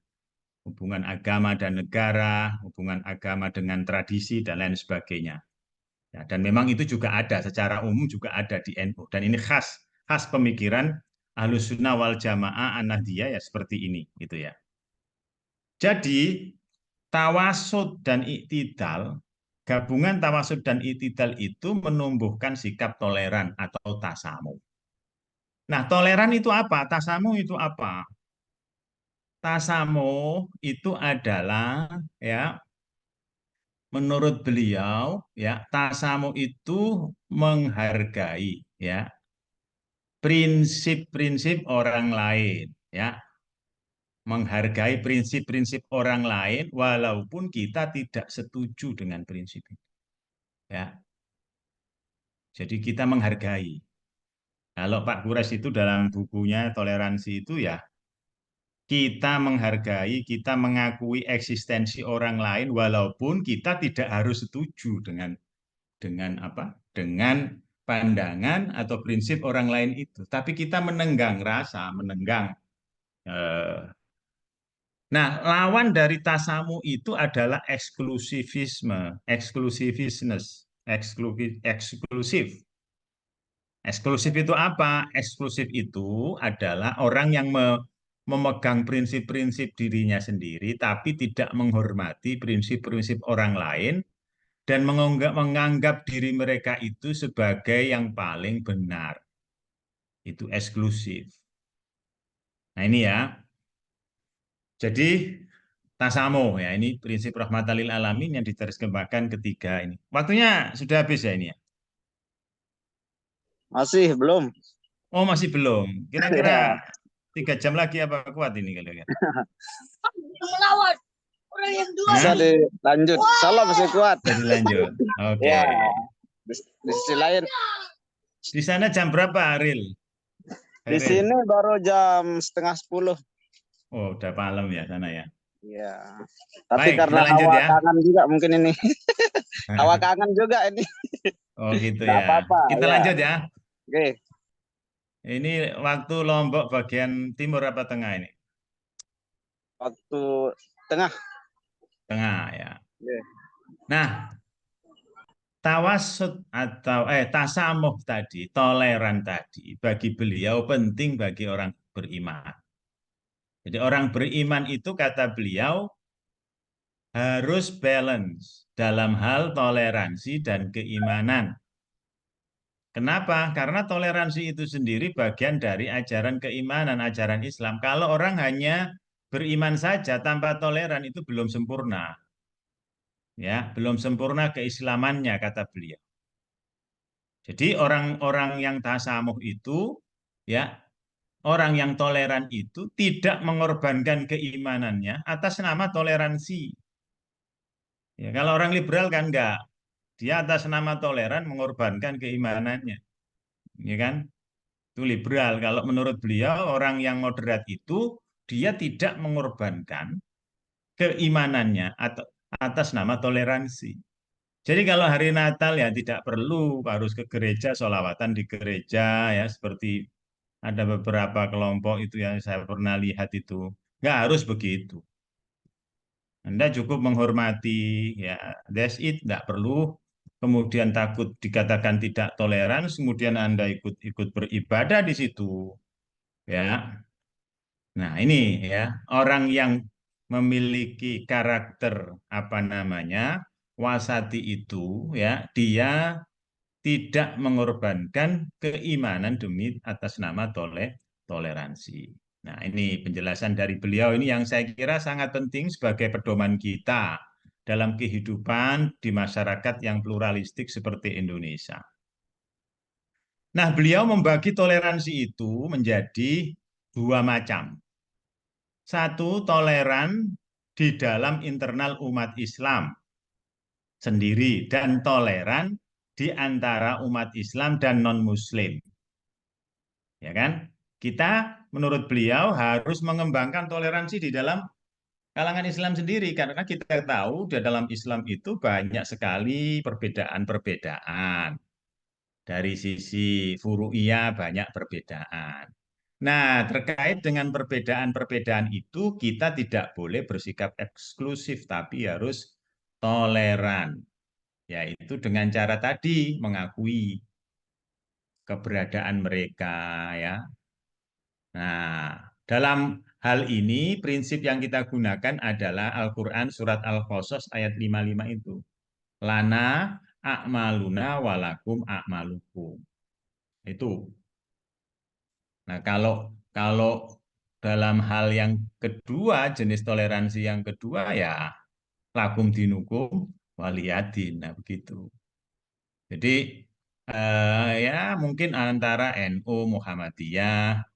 hubungan agama dan negara, hubungan agama dengan tradisi dan lain sebagainya. Ya, dan memang itu juga ada secara umum juga ada di NU, dan ini khas pemikiran Ahlus Sunnah wal Jamaah An-Nahdliyah, ya, seperti ini, gitu ya. Jadi tawasud dan iktidal, gabungan tawasud dan iktidal itu menumbuhkan sikap toleran atau tasamuh. Nah, toleran itu apa? Tasamuh itu apa? Tasamuh itu adalah, ya, menurut beliau, ya, tasamuh itu menghargai, ya, prinsip-prinsip orang lain, ya, menghargai prinsip-prinsip orang lain walaupun kita tidak setuju dengan prinsip itu. Ya. Jadi kita menghargai. Kalau Pak Kures itu dalam bukunya Toleransi itu ya, kita menghargai, kita mengakui eksistensi orang lain walaupun kita tidak harus setuju dengan apa? Dengan pandangan atau prinsip orang lain itu. Tapi kita menenggang rasa, menenggang. Nah, lawan dari tasamu itu adalah eksklusivisme, eksklusif. Eksklusif itu apa? Eksklusif itu adalah orang yang memegang prinsip-prinsip dirinya sendiri, tapi tidak menghormati prinsip-prinsip orang lain dan menganggap diri mereka itu sebagai yang paling benar. Itu eksklusif. Nah ini ya. Jadi tasamo ya, ini prinsip rahmatan lil alamin yang diterjemahkan ketiga ini. Waktunya sudah habis ya ini ya. Masih belum? Oh masih belum. Ya, Kira-kira 3 jam lagi apa kuat ini kalian? bisa Hah? dilanjut. Salah masih kuat. Jadi lanjut. Oke. Ya, di sisi lain. Di sana jam berapa, Aril? Di sini baru jam 9:30. Oh, udah malam ya sana ya. Iya. Tapi Baik, karena kita lanjut hawa ya. kangen juga mungkin ini. Hawa kangen juga ini. Oh gitu Nggak ya. apa-apa, Kita ya. lanjut ya. Oke. Ini waktu Lombok bagian timur apa tengah ini? Waktu tengah. Tengah ya. Oke. Nah, tawasud atau tasamuh tadi, toleran tadi, bagi beliau penting bagi orang beriman. Jadi orang beriman itu kata beliau harus balance dalam hal toleransi dan keimanan. Kenapa? Karena toleransi itu sendiri bagian dari ajaran keimanan, ajaran Islam. Kalau orang hanya beriman saja tanpa toleran itu belum sempurna. Ya, belum sempurna keislamannya kata beliau. Jadi orang-orang yang tasamuh itu ya, orang yang toleran itu tidak mengorbankan keimanannya atas nama toleransi. Ya, kalau orang liberal kan enggak. Dia atas nama toleran mengorbankan keimanannya. Ya kan? Itu liberal. Kalau menurut beliau orang yang moderat itu dia tidak mengorbankan keimanannya atau atas nama toleransi. Jadi kalau hari Natal ya tidak perlu harus ke gereja, sholawatan di gereja ya seperti ada beberapa kelompok itu yang saya pernah lihat itu. Nggak harus begitu. Anda cukup menghormati ya that's it, nggak perlu kemudian takut dikatakan tidak toleran, kemudian Anda ikut beribadah di situ ya. Nah, ini ya, orang yang memiliki karakter apa namanya? Wasati itu ya, dia tidak mengorbankan keimanan demi atas nama toleransi. Nah, ini penjelasan dari beliau ini yang saya kira sangat penting sebagai pedoman kita dalam kehidupan di masyarakat yang pluralistik seperti Indonesia. Nah, beliau membagi toleransi itu menjadi 2 macam. Satu, toleran di dalam internal umat Islam sendiri dan toleran di antara umat Islam dan non-Muslim. Ya kan? Kita menurut beliau harus mengembangkan toleransi di dalam kalangan Islam sendiri karena kita tahu di dalam Islam itu banyak sekali perbedaan-perbedaan. Dari sisi furu'iyah banyak perbedaan. Nah, terkait dengan perbedaan-perbedaan itu, kita tidak boleh bersikap eksklusif, tapi harus toleran. Yaitu dengan cara tadi, mengakui keberadaan mereka. Ya. Nah, dalam hal ini, prinsip yang kita gunakan adalah Al-Quran Surat Al-Qasas ayat 55 itu. Lana a'maluna walakum a'malukum. Itu. Nah, kalau dalam hal yang kedua, jenis toleransi yang kedua ya lakum dinukum waliyadin. Nah, begitu. Jadi ya mungkin antara NU Muhammadiyah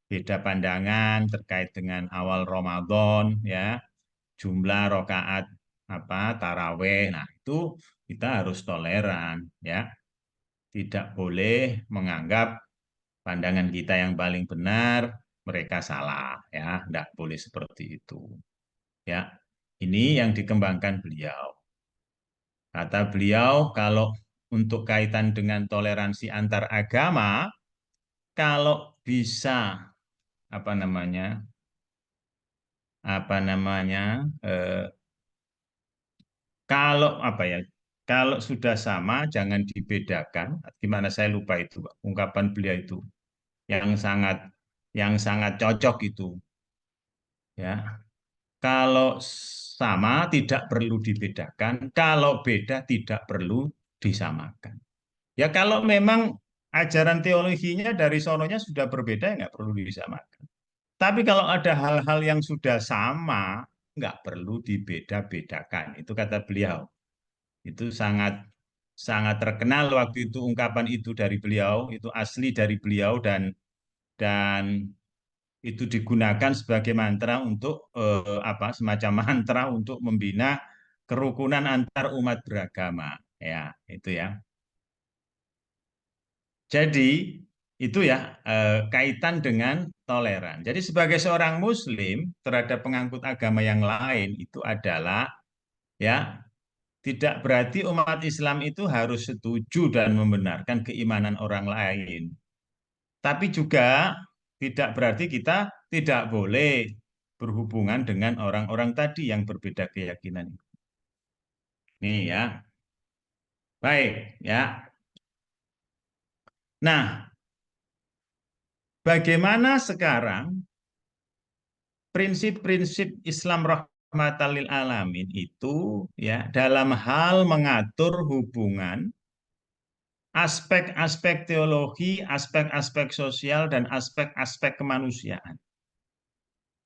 beda pandangan terkait dengan awal Ramadan ya, jumlah rakaat apa taraweh. Nah, itu kita harus toleran, ya. Tidak boleh menganggap pandangan kita yang paling benar, mereka salah, ya. Tidak boleh seperti itu, ya. Ini yang dikembangkan beliau. Kata beliau, kalau untuk kaitan dengan toleransi antar agama, kalau bisa apa namanya kalau apa ya, kalau sudah sama jangan dibedakan. Gimana, saya lupa itu Pak, ungkapan beliau itu yang sangat cocok itu, ya. Kalau sama tidak perlu dibedakan, kalau beda tidak perlu disamakan. Ya kalau memang ajaran teologinya dari sononya sudah berbeda, ya nggak perlu disamakan. Tapi kalau ada hal-hal yang sudah sama, nggak perlu dibeda-bedakan. Itu kata beliau. Itu sangat sangat terkenal waktu itu ungkapan itu dari beliau, itu asli dari beliau dan itu digunakan sebagai mantra untuk semacam mantra untuk membina kerukunan antar umat beragama. Ya, itu ya. Jadi itu ya kaitan dengan toleran. Jadi sebagai seorang muslim terhadap pengangkut agama yang lain itu adalah ya tidak berarti umat Islam itu harus setuju dan membenarkan keimanan orang lain. Tapi juga tidak berarti kita tidak boleh berhubungan dengan orang-orang tadi yang berbeda keyakinan. Nih ya. Baik, ya. Nah, bagaimana sekarang prinsip-prinsip Islam rahmatan lil alamin itu ya dalam hal mengatur hubungan aspek-aspek teologi, aspek-aspek sosial dan aspek-aspek kemanusiaan.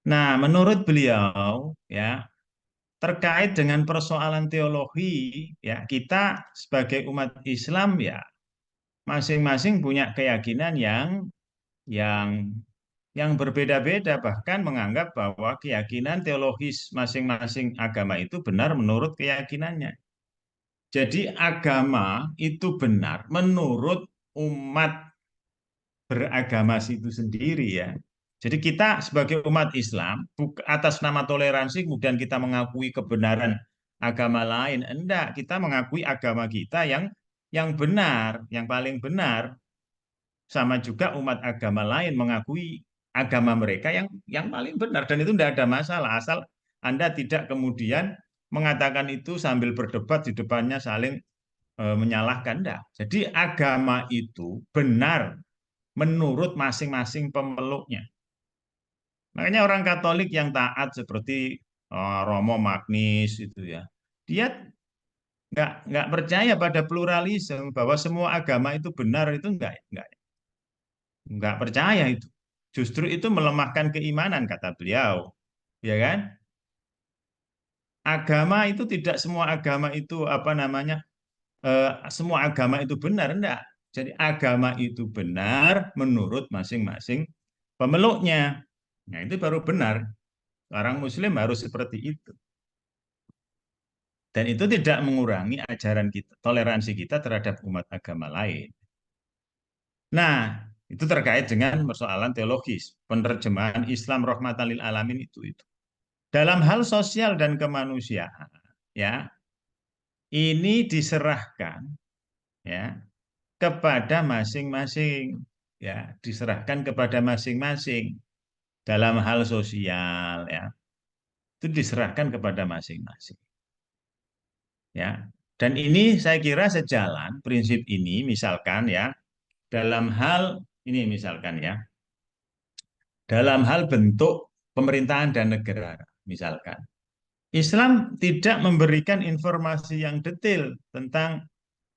Nah, menurut beliau ya terkait dengan persoalan teologi ya kita sebagai umat Islam ya masing-masing punya keyakinan yang yang berbeda-beda, bahkan menganggap bahwa keyakinan teologis masing-masing agama itu benar menurut keyakinannya. Jadi agama itu benar menurut umat beragama itu sendiri ya. Jadi kita sebagai umat Islam atas nama toleransi kemudian kita mengakui kebenaran agama lain. Enggak, kita mengakui agama kita yang benar, yang paling benar. Sama juga umat agama lain mengakui agama mereka yang paling benar dan itu tidak ada masalah asal Anda tidak kemudian mengatakan itu sambil berdebat di depannya saling menyalahkan. Enggak. Jadi agama itu benar menurut masing-masing pemeluknya. Makanya orang Katolik yang taat seperti Romo Magnis itu ya, dia nggak percaya pada pluralisme bahwa semua agama itu benar, itu nggak percaya itu. Justru itu melemahkan keimanan kata beliau, ya kan? Agama itu tidak semua agama itu semua agama itu benar, enggak. Jadi agama itu benar menurut masing-masing pemeluknya. Nah, itu baru benar. Orang Muslim harus seperti itu. Dan itu tidak mengurangi ajaran kita, toleransi kita terhadap umat agama lain. Nah, itu terkait dengan persoalan teologis, penerjemahan Islam rahmatan lil alamin itu. Dalam hal sosial dan kemanusiaan, ya, ini diserahkan ya kepada masing-masing, ya, diserahkan kepada masing-masing. Dalam hal sosial ya, itu diserahkan kepada masing-masing. Ya. Dan ini saya kira sejalan prinsip ini misalkan ya dalam hal ini misalkan ya dalam hal bentuk pemerintahan dan negara misalkan Islam tidak memberikan informasi yang detail tentang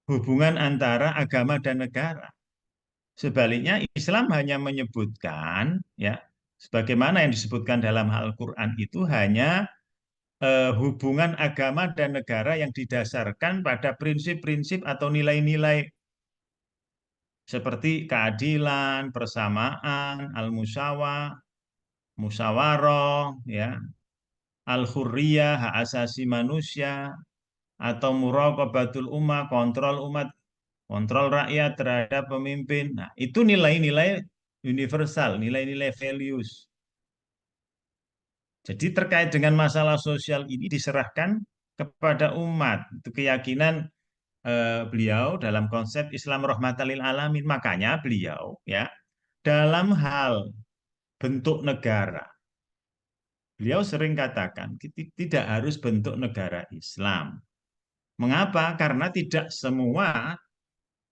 hubungan antara agama dan negara. Sebaliknya Islam hanya menyebutkan ya sebagaimana yang disebutkan dalam Al-Qur'an itu hanya hubungan agama dan negara yang didasarkan pada prinsip-prinsip atau nilai-nilai seperti keadilan, persamaan, musyawarah, ya, al-hurriyah, hak asasi manusia, atau muraqabatul ummah, kontrol umat, kontrol rakyat terhadap pemimpin. Nah, itu nilai-nilai universal, nilai-nilai values. Jadi terkait dengan masalah sosial ini diserahkan kepada umat. Itu keyakinan beliau dalam konsep Islam rahmatan lil alamin. Makanya beliau ya dalam hal bentuk negara, beliau sering katakan tidak harus bentuk negara Islam. Mengapa? Karena tidak semua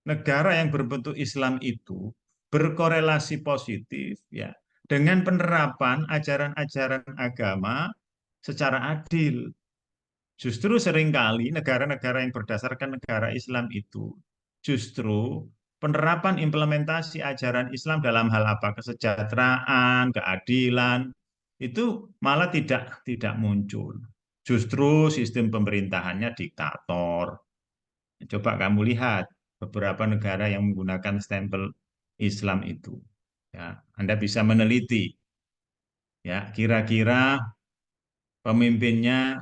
negara yang berbentuk Islam itu berkorelasi positif ya dengan penerapan ajaran-ajaran agama secara adil. Justru seringkali negara-negara yang berdasarkan negara Islam itu justru penerapan implementasi ajaran Islam dalam hal apa? Kesejahteraan, keadilan itu malah tidak muncul. Justru sistem pemerintahannya diktator. Coba kamu lihat beberapa negara yang menggunakan stempel Islam itu. Ya, Anda bisa meneliti. Ya, kira-kira pemimpinnya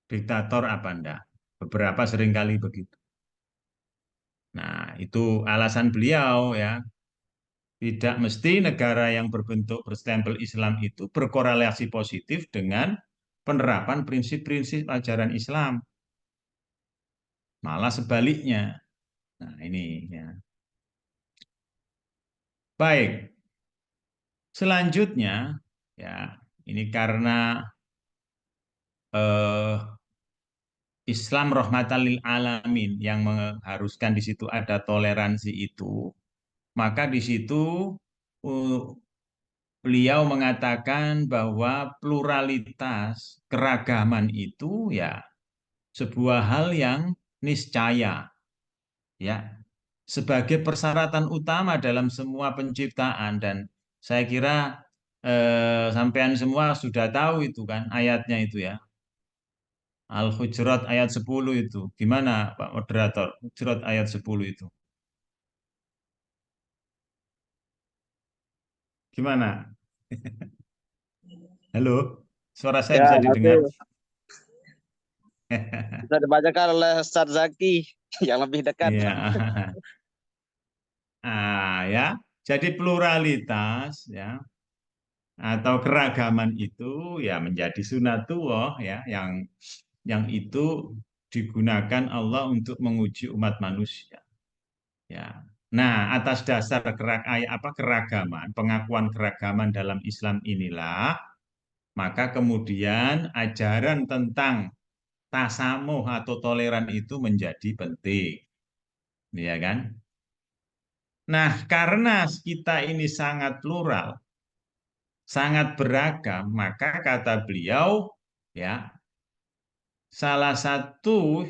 diktator apa enggak? Beberapa seringkali begitu. Nah, itu alasan beliau ya. Tidak mesti negara yang berbentuk berstempel Islam itu berkorelasi positif dengan penerapan prinsip-prinsip ajaran Islam. Malah sebaliknya. Nah, ini ya. Baik. Selanjutnya ya, ini karena Islam rahmatan lil alamin yang mengharuskan di situ ada toleransi itu, maka di situ beliau mengatakan bahwa pluralitas keragaman itu ya sebuah hal yang niscaya ya sebagai persyaratan utama dalam semua penciptaan. Dan saya kira sampean semua sudah tahu itu kan ayatnya itu ya. Al-Hujurat ayat 10 itu. Gimana Pak Moderator? Hujurat ayat 10 itu. Gimana? Halo? Suara saya Ya, bisa nanti didengar? bisa dibacakan oleh Ustaz Zaki yang lebih dekat. Iya. Ya. Jadi pluralitas ya atau keragaman itu ya menjadi sunatullah ya yang itu digunakan Allah untuk menguji umat manusia. Ya. Nah, atas dasar keragaman, pengakuan keragaman dalam Islam inilah, maka kemudian ajaran tentang tasamuh atau toleran itu menjadi penting. Ya kan? Nah, karena kita ini sangat plural, sangat beragam, maka kata beliau, ya, salah satu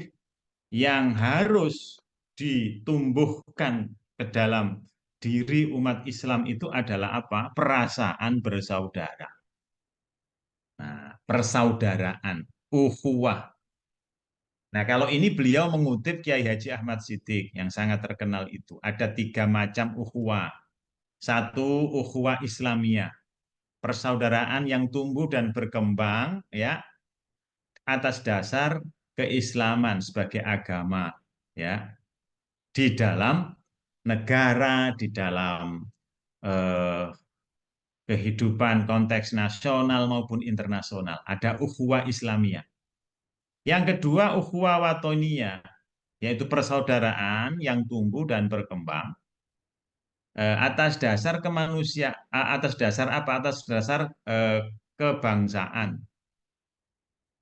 yang harus ditumbuhkan ke dalam diri umat Islam itu adalah apa? Perasaan bersaudara. Nah, persaudaraan, ukhuwah. Nah, kalau ini beliau mengutip Kiai Haji Ahmad Siddiq yang sangat terkenal itu. Ada 3 macam ukhuwah. Satu, ukhuwah Islamiyah. Persaudaraan yang tumbuh dan berkembang ya atas dasar keislaman sebagai agama ya di dalam negara, di dalam kehidupan konteks nasional maupun internasional. Ada ukhuwah Islamiyah. Yang kedua, ukhuwah watoniyah, yaitu persaudaraan yang tumbuh dan berkembang atas dasar kemanusiaan, atas dasar apa? Atas dasar kebangsaan.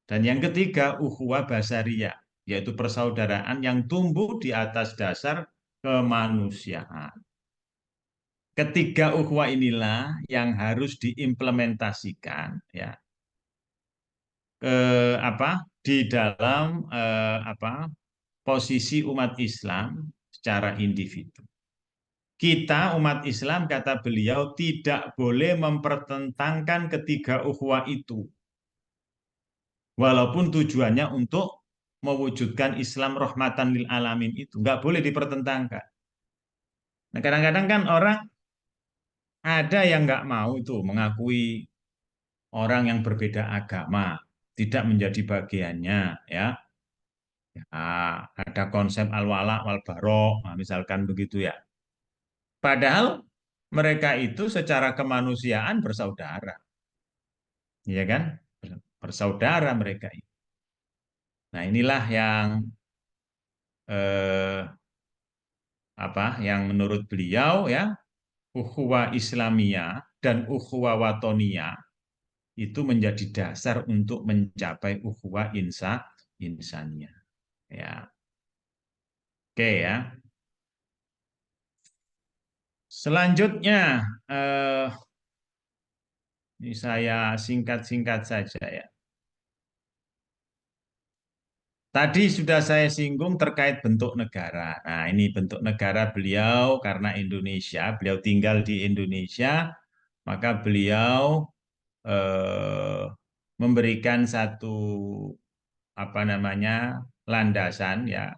Dan yang ketiga, ukhuwah basariyah, yaitu persaudaraan yang tumbuh di atas dasar kemanusiaan. Ketiga ukhuwah inilah yang harus diimplementasikan ya di dalam posisi umat Islam secara individu. Kita umat Islam, kata beliau, tidak boleh mempertentangkan ketiga ukhuwah itu. Walaupun tujuannya untuk mewujudkan Islam rahmatan lil alamin itu. Nggak boleh dipertentangkan. Nah, kadang-kadang kan orang ada yang nggak mau itu mengakui orang yang berbeda agama, tidak menjadi bagiannya, ya. Ya, ada konsep al-wala wal barok, nah, misalkan begitu ya. Padahal mereka itu secara kemanusiaan bersaudara, ya kan? Bersaudara mereka itu. Nah, inilah yang eh, yang menurut beliau ya, ukhuwah Islamiyah dan ukhuwah Watoniyah itu menjadi dasar untuk mencapai ukhuwah insaniyah. Ya, oke ya. Selanjutnya, ini saya singkat-singkat saja ya. Tadi sudah saya singgung terkait bentuk negara. Nah, ini bentuk negara beliau karena Indonesia, beliau tinggal di Indonesia, maka beliau memberikan satu landasan ya.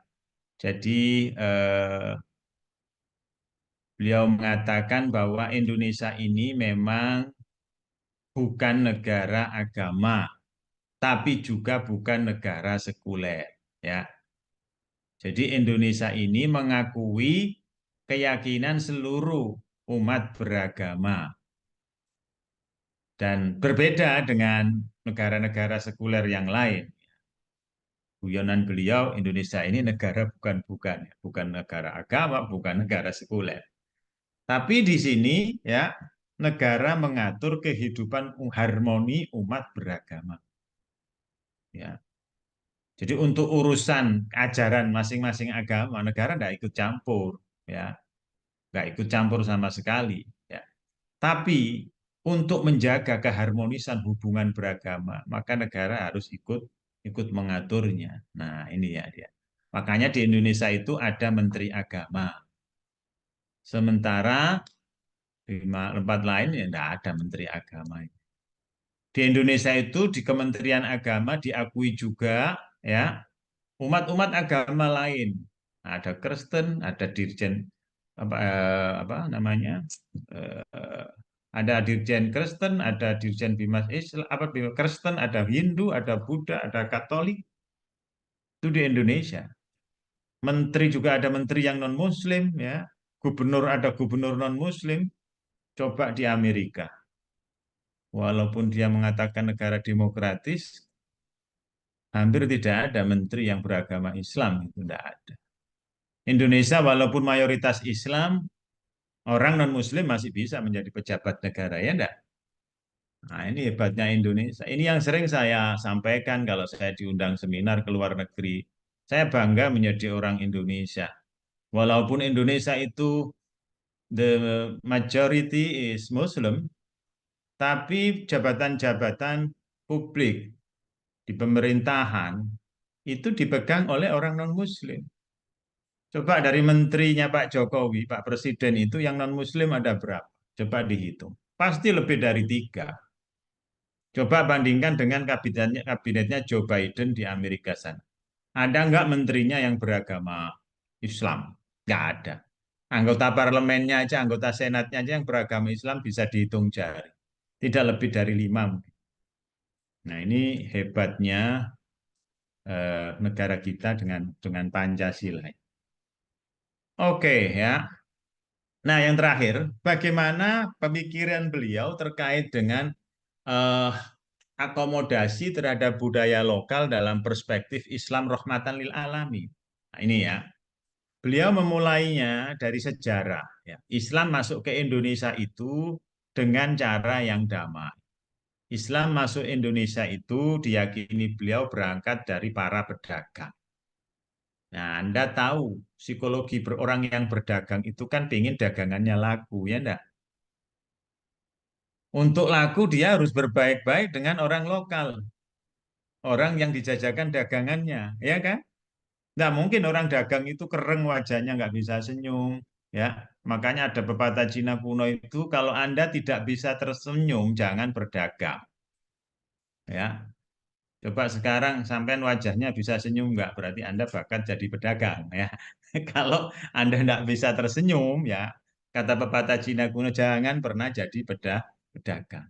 Jadi beliau mengatakan bahwa Indonesia ini memang bukan negara agama, tapi juga bukan negara sekuler ya. Jadi Indonesia ini mengakui keyakinan seluruh umat beragama dan berbeda dengan negara-negara sekuler yang lain. Guyonan beliau, Indonesia ini negara bukan negara agama, bukan negara sekuler. Tapi di sini ya negara mengatur kehidupan harmoni umat beragama. Ya. Jadi untuk urusan ajaran masing-masing agama negara tidak ikut campur, ya, nggak ikut campur sama sekali. Ya. Tapi untuk menjaga keharmonisan hubungan beragama, maka negara harus ikut mengaturnya. Nah, ini ya dia. Makanya di Indonesia itu ada Menteri Agama. Sementara di tempat lain ya tidak ada Menteri Agama. Di Indonesia itu di Kementerian Agama diakui juga ya umat-umat agama lain. Ada Kristen, ada Dirjen apa namanya? Ada Dirjen Kristen, ada Dirjen Bimas Islam, Bimas Kristen, ada Hindu, ada Buddha, ada Katolik. Itu di Indonesia. Menteri juga ada menteri yang non Muslim ya. Gubernur ada gubernur non Muslim. Coba di Amerika. Walaupun dia mengatakan negara demokratis, hampir tidak ada menteri yang beragama Islam, itu tidak ada. Indonesia walaupun mayoritas Islam, orang non-Muslim masih bisa menjadi pejabat negara, ya enggak? Nah, ini hebatnya Indonesia. Ini yang sering saya sampaikan kalau saya diundang seminar ke luar negeri. Saya bangga menjadi orang Indonesia. Walaupun Indonesia itu the majority is Muslim, tapi jabatan-jabatan publik di pemerintahan itu dipegang oleh orang non-Muslim. Coba dari menterinya Pak Jokowi, Pak Presiden itu yang non-Muslim ada berapa? Coba dihitung. Pasti lebih dari 3. Coba bandingkan dengan kabinetnya Joe Biden di Amerika sana. Ada nggak menterinya yang beragama Islam? Nggak ada. Anggota parlemennya aja, anggota senatnya aja yang beragama Islam bisa dihitung jari. Tidak lebih dari 5 mungkin. Nah, ini hebatnya negara kita dengan Pancasila. Oke ya. Nah, yang terakhir, bagaimana pemikiran beliau terkait dengan akomodasi terhadap budaya lokal dalam perspektif Islam rahmatan lil alamin. Nah, ini ya. Beliau memulainya dari sejarah. Ya. Islam masuk ke Indonesia itu dengan cara yang damai. Islam masuk Indonesia itu diyakini beliau berangkat dari para pedagang. Nah, Anda tahu psikologi orang yang berdagang itu kan ingin dagangannya laku, ya enggak? Untuk laku dia harus berbaik-baik dengan orang lokal. Orang yang dijajakan dagangannya, ya kan? Nggak mungkin orang dagang itu kereng wajahnya, nggak bisa senyum. Ya, makanya ada pepatah Cina kuno itu, kalau Anda tidak bisa tersenyum, jangan berdagang. Ya, coba sekarang sampean wajahnya bisa senyum nggak? Berarti Anda bakat jadi pedagang. Ya, kalau Anda nggak bisa tersenyum, ya kata pepatah Cina kuno, jangan pernah jadi pedagang.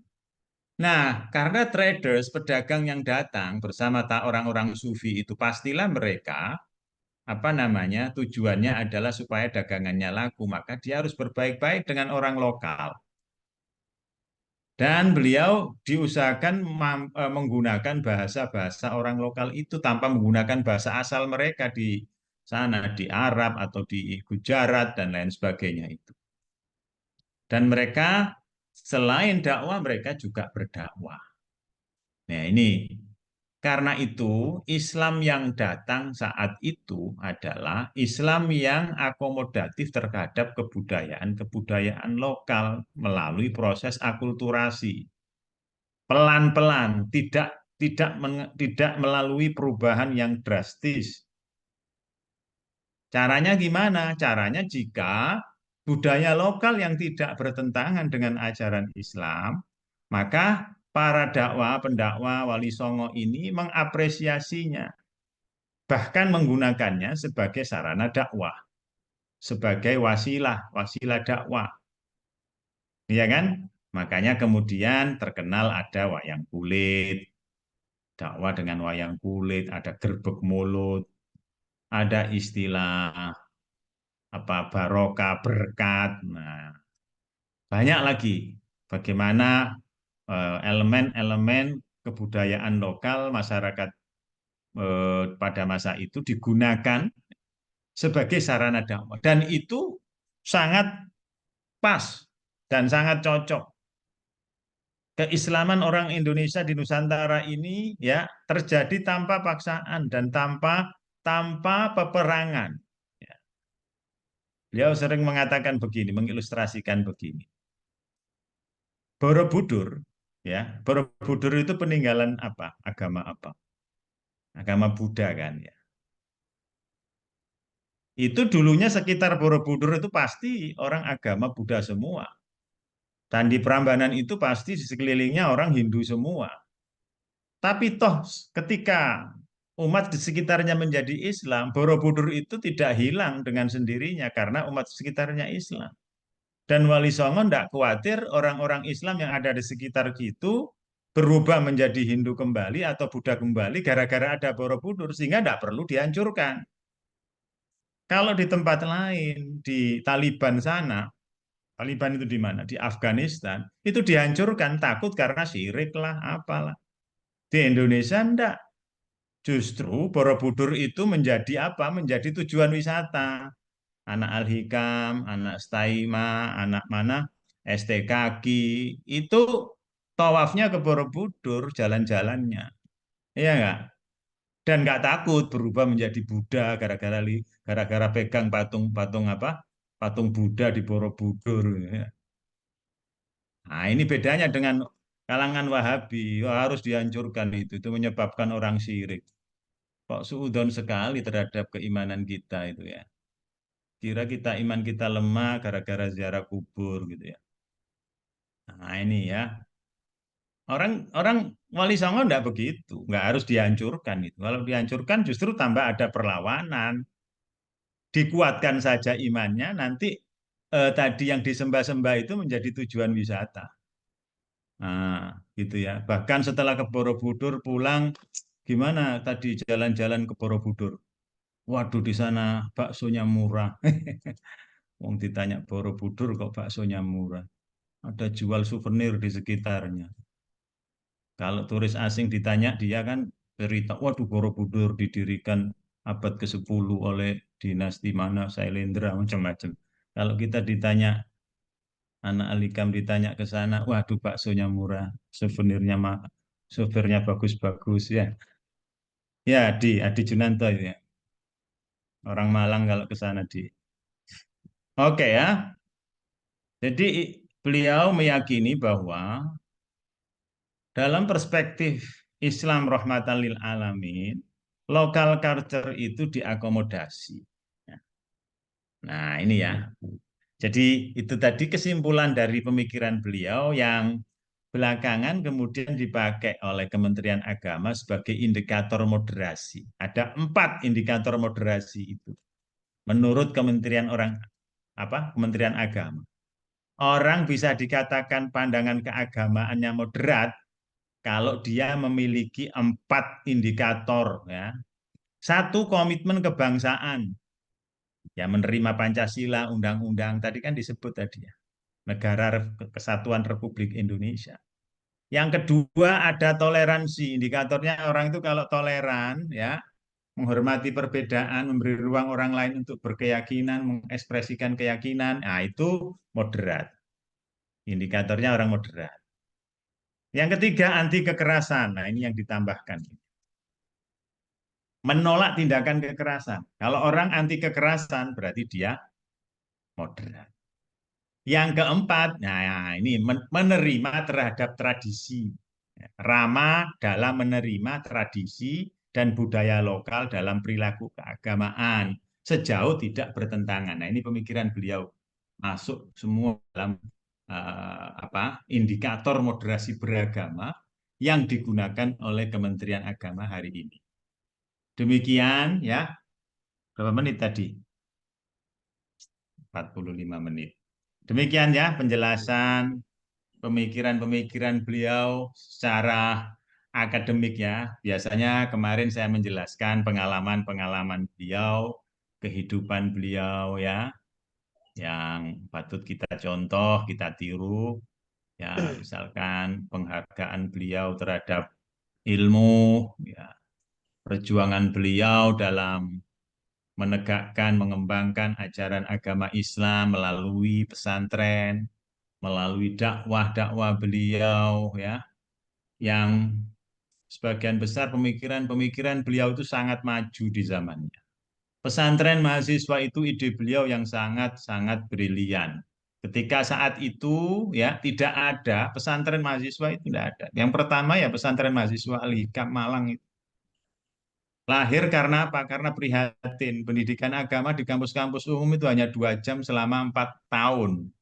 Nah, karena traders, pedagang yang datang bersama orang-orang sufi itu pastilah mereka tujuannya adalah supaya dagangannya laku, maka dia harus berbaik-baik dengan orang lokal. Dan beliau diusahakan menggunakan bahasa-bahasa orang lokal itu tanpa menggunakan bahasa asal mereka di sana, di Arab atau di Gujarat dan lain sebagainya itu. Dan mereka selain dakwah, mereka juga berdakwah. Nah, ini karena itu Islam yang datang saat itu adalah Islam yang akomodatif terhadap kebudayaan lokal melalui proses akulturasi. Pelan-pelan, tidak melalui perubahan yang drastis. Caranya gimana? Caranya jika budaya lokal yang tidak bertentangan dengan ajaran Islam, maka para dakwah, pendakwah, wali songo ini mengapresiasinya, bahkan menggunakannya sebagai sarana dakwah, sebagai wasilah dakwah. Iya kan? Makanya kemudian terkenal ada wayang kulit, dakwah dengan wayang kulit, ada gerbek mulut, ada istilah barokah, berkat. Nah, banyak lagi bagaimana elemen-elemen kebudayaan lokal masyarakat pada masa itu digunakan sebagai sarana dakwah, dan itu sangat pas dan sangat cocok. Keislaman orang Indonesia di Nusantara ini ya terjadi tanpa paksaan dan tanpa peperangan. Ya. Beliau sering mengatakan begini, mengilustrasikan begini. Borobudur, ya, Borobudur itu peninggalan apa? Agama apa? Agama Buddha kan ya. Itu dulunya sekitar Borobudur itu pasti orang agama Buddha semua. Dan di Prambanan itu pasti di sekelilingnya orang Hindu semua. Tapi toh ketika umat di sekitarnya menjadi Islam, Borobudur itu tidak hilang dengan sendirinya karena umat sekitarnya Islam. Dan Wali Songo tidak khawatir orang-orang Islam yang ada di sekitar itu berubah menjadi Hindu kembali atau Buddha kembali gara-gara ada Borobudur, sehingga tidak perlu dihancurkan. Kalau di tempat lain, di Taliban sana, Taliban itu di mana? Di Afghanistan, itu dihancurkan takut karena syirik lah, apalah. Di Indonesia enggak. Justru Borobudur itu menjadi apa? Menjadi tujuan wisata. Anak Al-Hikam, anak Staima, anak mana? ST Kaki, itu tawafnya ke Borobudur, jalan-jalannya. Iya enggak? Dan enggak takut berubah menjadi Buddha gara-gara pegang patung patung Buddha di Borobudur. Ya. Nah, ini bedanya dengan kalangan Wahabi. Wah, harus dihancurkan itu menyebabkan orang syirik. Kok suudzon sekali terhadap keimanan kita itu ya. Kira iman kita lemah gara-gara ziarah kubur gitu ya. Nah, ini ya. Orang Wali Songo enggak begitu, enggak harus dihancurkan itu. Kalau dihancurkan justru tambah ada perlawanan. Dikuatkan saja imannya, nanti tadi yang disembah-sembah itu menjadi tujuan wisata. Nah, gitu ya. Bahkan setelah ke Borobudur pulang, gimana tadi jalan-jalan ke Borobudur? Waduh, di sana baksonya murah. Wong ditanya Borobudur kok baksonya murah. Ada jual souvenir di sekitarnya. Kalau turis asing ditanya, dia kan cerita, waduh Borobudur didirikan abad ke-10 oleh dinasti mana, Sailendra, macam-macam. Kalau kita ditanya, anak Alikam ditanya ke sana, waduh baksonya murah, souvenirnya bagus-bagus ya. Ya, Adi Junanto ya. Orang Malang kalau ke sana di. Oke ya. Jadi beliau meyakini bahwa dalam perspektif Islam rahmatan lil alamin, lokal culture itu diakomodasi. Nah, ini ya. Jadi itu tadi kesimpulan dari pemikiran beliau yang belakangan kemudian dipakai oleh Kementerian Agama sebagai indikator moderasi. Ada 4 indikator moderasi itu. Menurut Kementerian Agama. Orang bisa dikatakan pandangan keagamaannya moderat kalau dia memiliki 4 indikator ya. 1, komitmen kebangsaan. Ya, menerima Pancasila, undang-undang tadi kan disebut tadi ya. Negara Kesatuan Republik Indonesia. Yang kedua ada toleransi. Indikatornya orang itu kalau toleran ya, menghormati perbedaan, memberi ruang orang lain untuk berkeyakinan, mengekspresikan keyakinan, nah itu moderat. Indikatornya orang moderat. Yang ketiga anti kekerasan. Nah, ini yang ditambahkan. Menolak tindakan kekerasan. Kalau orang anti kekerasan berarti dia moderat. Yang keempat, nah ini menerima terhadap tradisi. Ramah dalam menerima tradisi dan budaya lokal dalam perilaku keagamaan sejauh tidak bertentangan. Nah, ini pemikiran beliau masuk semua dalam indikator moderasi beragama yang digunakan oleh Kementerian Agama hari ini. Demikian ya. Berapa menit tadi? 45 menit. Demikian ya penjelasan pemikiran-pemikiran beliau secara akademik ya. Biasanya kemarin saya menjelaskan pengalaman-pengalaman beliau, kehidupan beliau ya, yang patut kita contoh, kita tiru. Ya, misalkan penghargaan beliau terhadap ilmu, ya, perjuangan beliau dalam menegakkan, mengembangkan ajaran agama Islam melalui pesantren, melalui dakwah-dakwah beliau ya, yang sebagian besar pemikiran-pemikiran beliau itu sangat maju di zamannya. Pesantren mahasiswa itu ide beliau yang sangat-sangat brilian. Ketika saat itu ya tidak ada pesantren mahasiswa itu tidak ada. Yang pertama ya pesantren mahasiswa Al-Hikam Malang itu. Lahir karena apa? Karena prihatin pendidikan agama di kampus-kampus umum itu hanya 2 jam selama 4 tahun.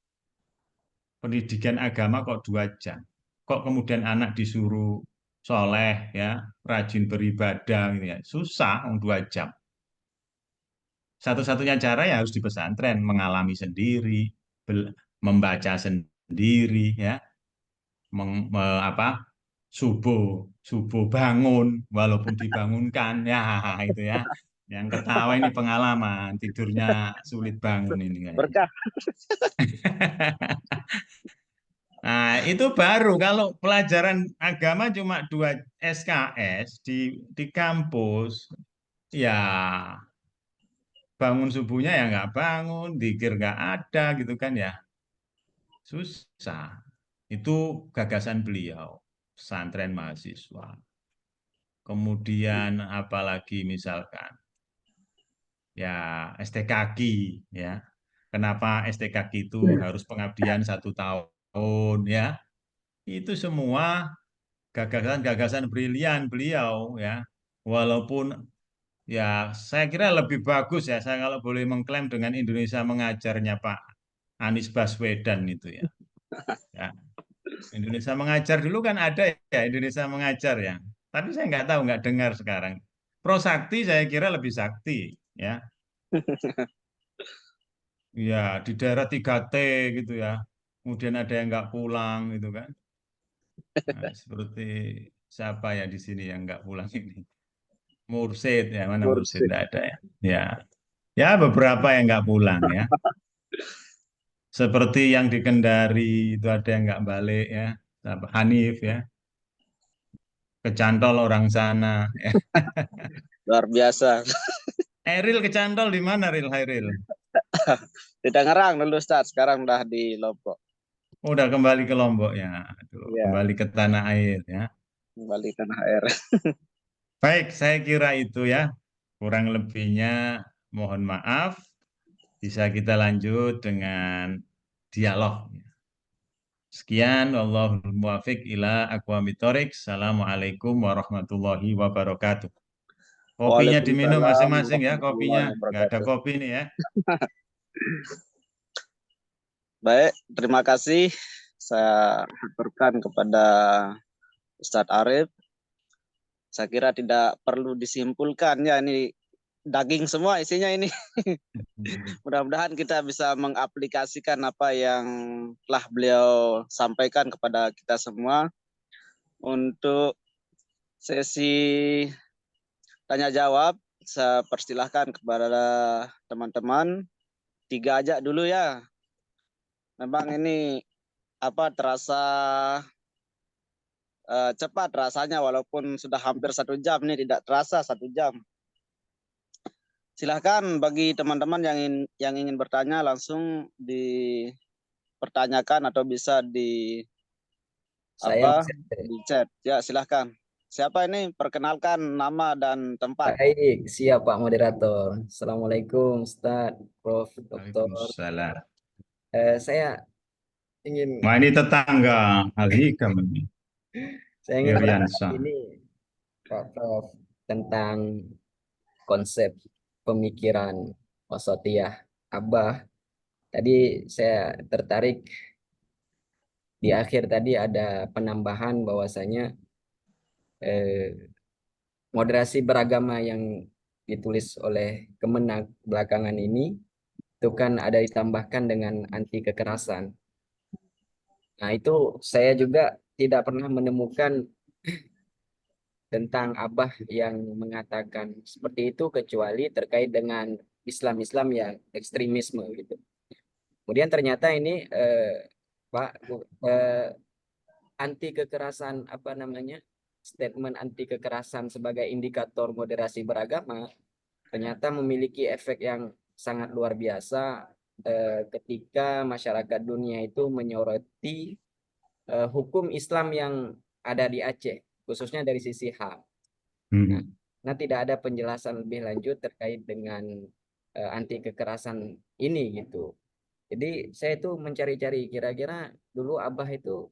Pendidikan agama kok 2 jam. Kok kemudian anak disuruh soleh ya, rajin beribadah gitu ya. Susah 2 jam. Satu-satunya cara ya harus di pesantren, mengalami sendiri, membaca sendiri ya. Subuh bangun walaupun dibangunkan ya itu ya. Yang ketawa ini pengalaman, tidurnya sulit bangun ini kayaknya. Berkah. Nah, itu baru kalau pelajaran agama cuma 2 SKS di kampus, ya bangun subuhnya ya nggak bangun, zikir nggak ada gitu kan ya. Susah. Itu gagasan beliau, pesantren mahasiswa. Kemudian apalagi misalkan, ya STKQ ya. Kenapa STKQ itu harus pengabdian 1 tahun ya. Itu semua gagasan-gagasan brilian beliau ya. Walaupun ya saya kira lebih bagus ya saya kalau boleh mengklaim dengan Indonesia Mengajarnya Pak Anies Baswedan itu ya. Ya. Indonesia Mengajar dulu kan ada ya Indonesia Mengajar ya. Tapi saya nggak tahu nggak dengar sekarang. Pro Sakti saya kira lebih sakti ya. Ya di daerah 3T gitu ya. Kemudian ada yang nggak pulang gitu kan. Nah, seperti siapa ya di sini yang nggak pulang ini? Mursid ya mana Mursid Kursi. nggak ada ya. Ya, ya beberapa yang nggak pulang ya. Seperti yang di Kendari itu ada yang nggak balik ya. Hanif ya. Kecantol orang sana. Ya. Luar biasa. Eril kecantol di mana Ril Hairil? Di Tangerang dulu Ustaz, sekarang udah di Lombok. Udah kembali ke Lombok ya. Aduh, Iya, kembali ke tanah air ya. kembali tanah air. Baik, saya kira itu ya. Kurang lebihnya mohon maaf. Bisa kita lanjut dengan dialog. Sekian, wallahul muwafiq ila aqwamit thoriq. Assalamualaikum warahmatullahi wabarakatuh. Kopinya diminum Waalaikumsalam masing-masing ya, warahmatullahi kopinya. Nggak ada wabarakatuh. kopi nih ya. Baik, terima kasih. Saya aturkan kepada Ustadz Arif. Saya kira tidak perlu disimpulkan ya, ini daging semua isinya ini. Mudah-mudahan kita bisa mengaplikasikan apa yang telah beliau sampaikan kepada kita semua. Untuk sesi tanya jawab, saya persilahkan kepada teman-teman. 3 aja dulu ya. Memang ini terasa cepat rasanya walaupun sudah hampir 1 jam, ini tidak terasa 1 jam. Silahkan bagi teman-teman yang ingin bertanya langsung dipertanyakan atau bisa di Saya Mas Ente. di chat. Ya, silahkan. Siapa ini? Perkenalkan nama dan tempat. Baik, siap Pak Moderator. Assalamualaikum Ustadz, Prof, Doktor. Waalaikumsalam. Saya ingin Wah, ini tetangga Al-Hikam ini. saya ingin bertanya Iriansyah. ini Pak Prof tentang konsep pemikiran wasatiyah Abah. Tadi saya tertarik di akhir tadi ada penambahan bahwasanya moderasi beragama yang ditulis oleh Kemenak belakangan ini itu kan ada ditambahkan dengan anti kekerasan. Nah, itu saya juga tidak pernah menemukan tentang Abah yang mengatakan seperti itu kecuali terkait dengan Islam-Islam yang ekstremisme gitu. Kemudian ternyata ini Pak anti kekerasan statement anti kekerasan sebagai indikator moderasi beragama ternyata memiliki efek yang sangat luar biasa ketika masyarakat dunia itu menyoroti hukum Islam yang ada di Aceh, khususnya dari sisi HAM. Nah, tidak ada penjelasan lebih lanjut terkait dengan anti kekerasan ini gitu. Jadi saya itu mencari-cari kira-kira dulu Abah itu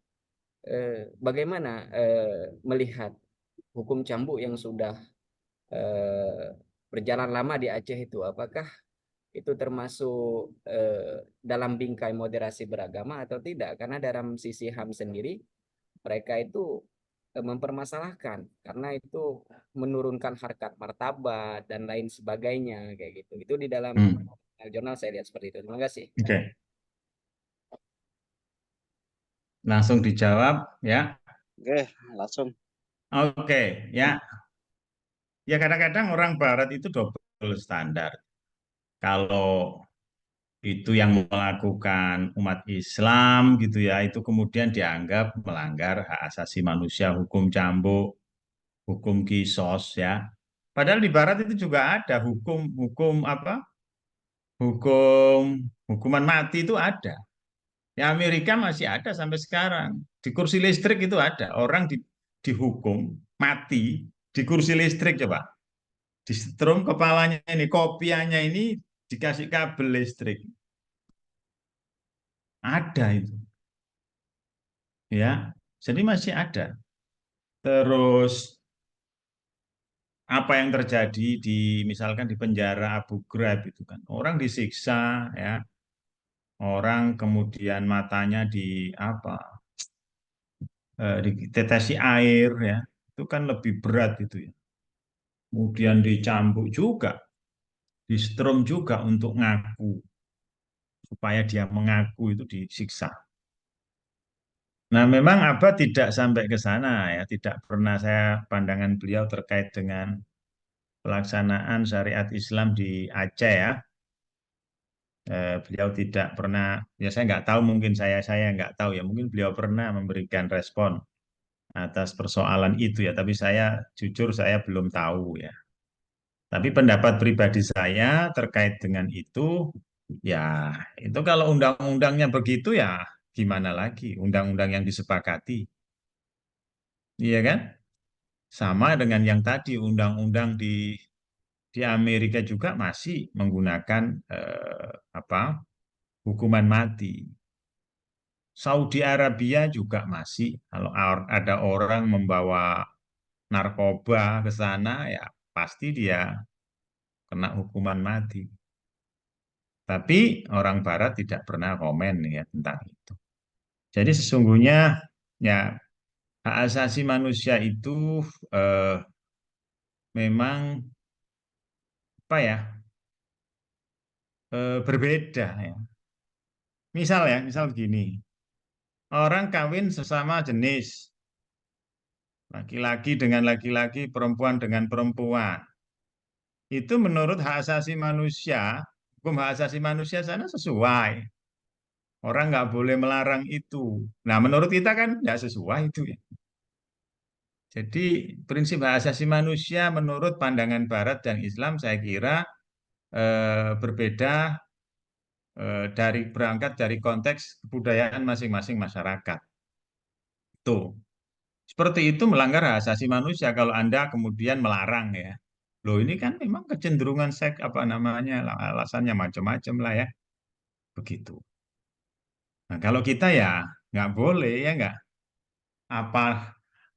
bagaimana melihat hukum cambuk yang sudah berjalan lama di Aceh itu, apakah itu termasuk dalam bingkai moderasi beragama atau tidak? Karena dalam sisi HAM sendiri mereka itu mempermasalahkan karena itu menurunkan harkat martabat dan lain sebagainya kayak gitu. Itu di dalam jurnal saya lihat seperti itu. Terima kasih. Oke. Langsung dijawab ya. Oke, langsung. Oke, ya. Ya kadang-kadang orang barat itu double standar. Kalau itu yang melakukan umat Islam gitu ya, itu kemudian dianggap melanggar hak asasi manusia, hukum cambuk, hukum kisos ya. Padahal di barat itu juga ada hukum hukuman mati itu ada. Di Amerika masih ada sampai sekarang. Di kursi listrik itu ada orang dihukum mati di kursi listrik coba. Disetrum kepalanya ini, kopiahnya ini dikasih kabel listrik. Ada itu. Ya. Jadi masih ada. Terus apa yang terjadi misalkan di penjara Abu Ghraib itu kan orang disiksa ya. Orang kemudian matanya ditetesi air ya. Itu kan lebih berat itu ya. Kemudian dicambuk juga, di-strom juga untuk ngaku. Supaya dia mengaku itu disiksa. Nah, memang Abah tidak sampai ke sana ya, tidak pernah pandangan beliau terkait dengan pelaksanaan syariat Islam di Aceh ya. Beliau tidak pernah, ya saya nggak tahu, mungkin saya nggak tahu ya, mungkin beliau pernah memberikan respon atas persoalan itu ya, tapi saya jujur saya belum tahu ya. Tapi pendapat pribadi saya terkait dengan itu, ya itu kalau undang-undangnya begitu ya gimana lagi, undang-undang yang disepakati. Iya kan? Sama dengan yang tadi, undang-undang di Amerika juga masih menggunakan hukuman mati. Saudi Arabia juga masih, kalau ada orang membawa narkoba ke sana, ya pasti dia kena hukuman mati. Tapi orang Barat tidak pernah komen ya tentang itu. Jadi sesungguhnya ya hak asasi manusia itu memang berbeda ya. Misal begini, orang kawin sesama jenis, laki-laki dengan laki-laki, perempuan dengan perempuan. Itu menurut hak asasi manusia, hukum hak asasi manusia sana sesuai. Orang nggak boleh melarang itu. Nah, menurut kita kan nggak sesuai itu ya. Jadi prinsip hak asasi manusia menurut pandangan Barat dan Islam saya kira berbeda dari berangkat dari konteks kebudayaan masing-masing masyarakat. Tuh. Seperti itu melanggar hak asasi manusia kalau Anda kemudian melarang ya. Loh ini kan memang kecenderungan seks apa namanya alasannya macam-macam lah ya. Begitu. Nah, kalau kita ya nggak boleh ya nggak.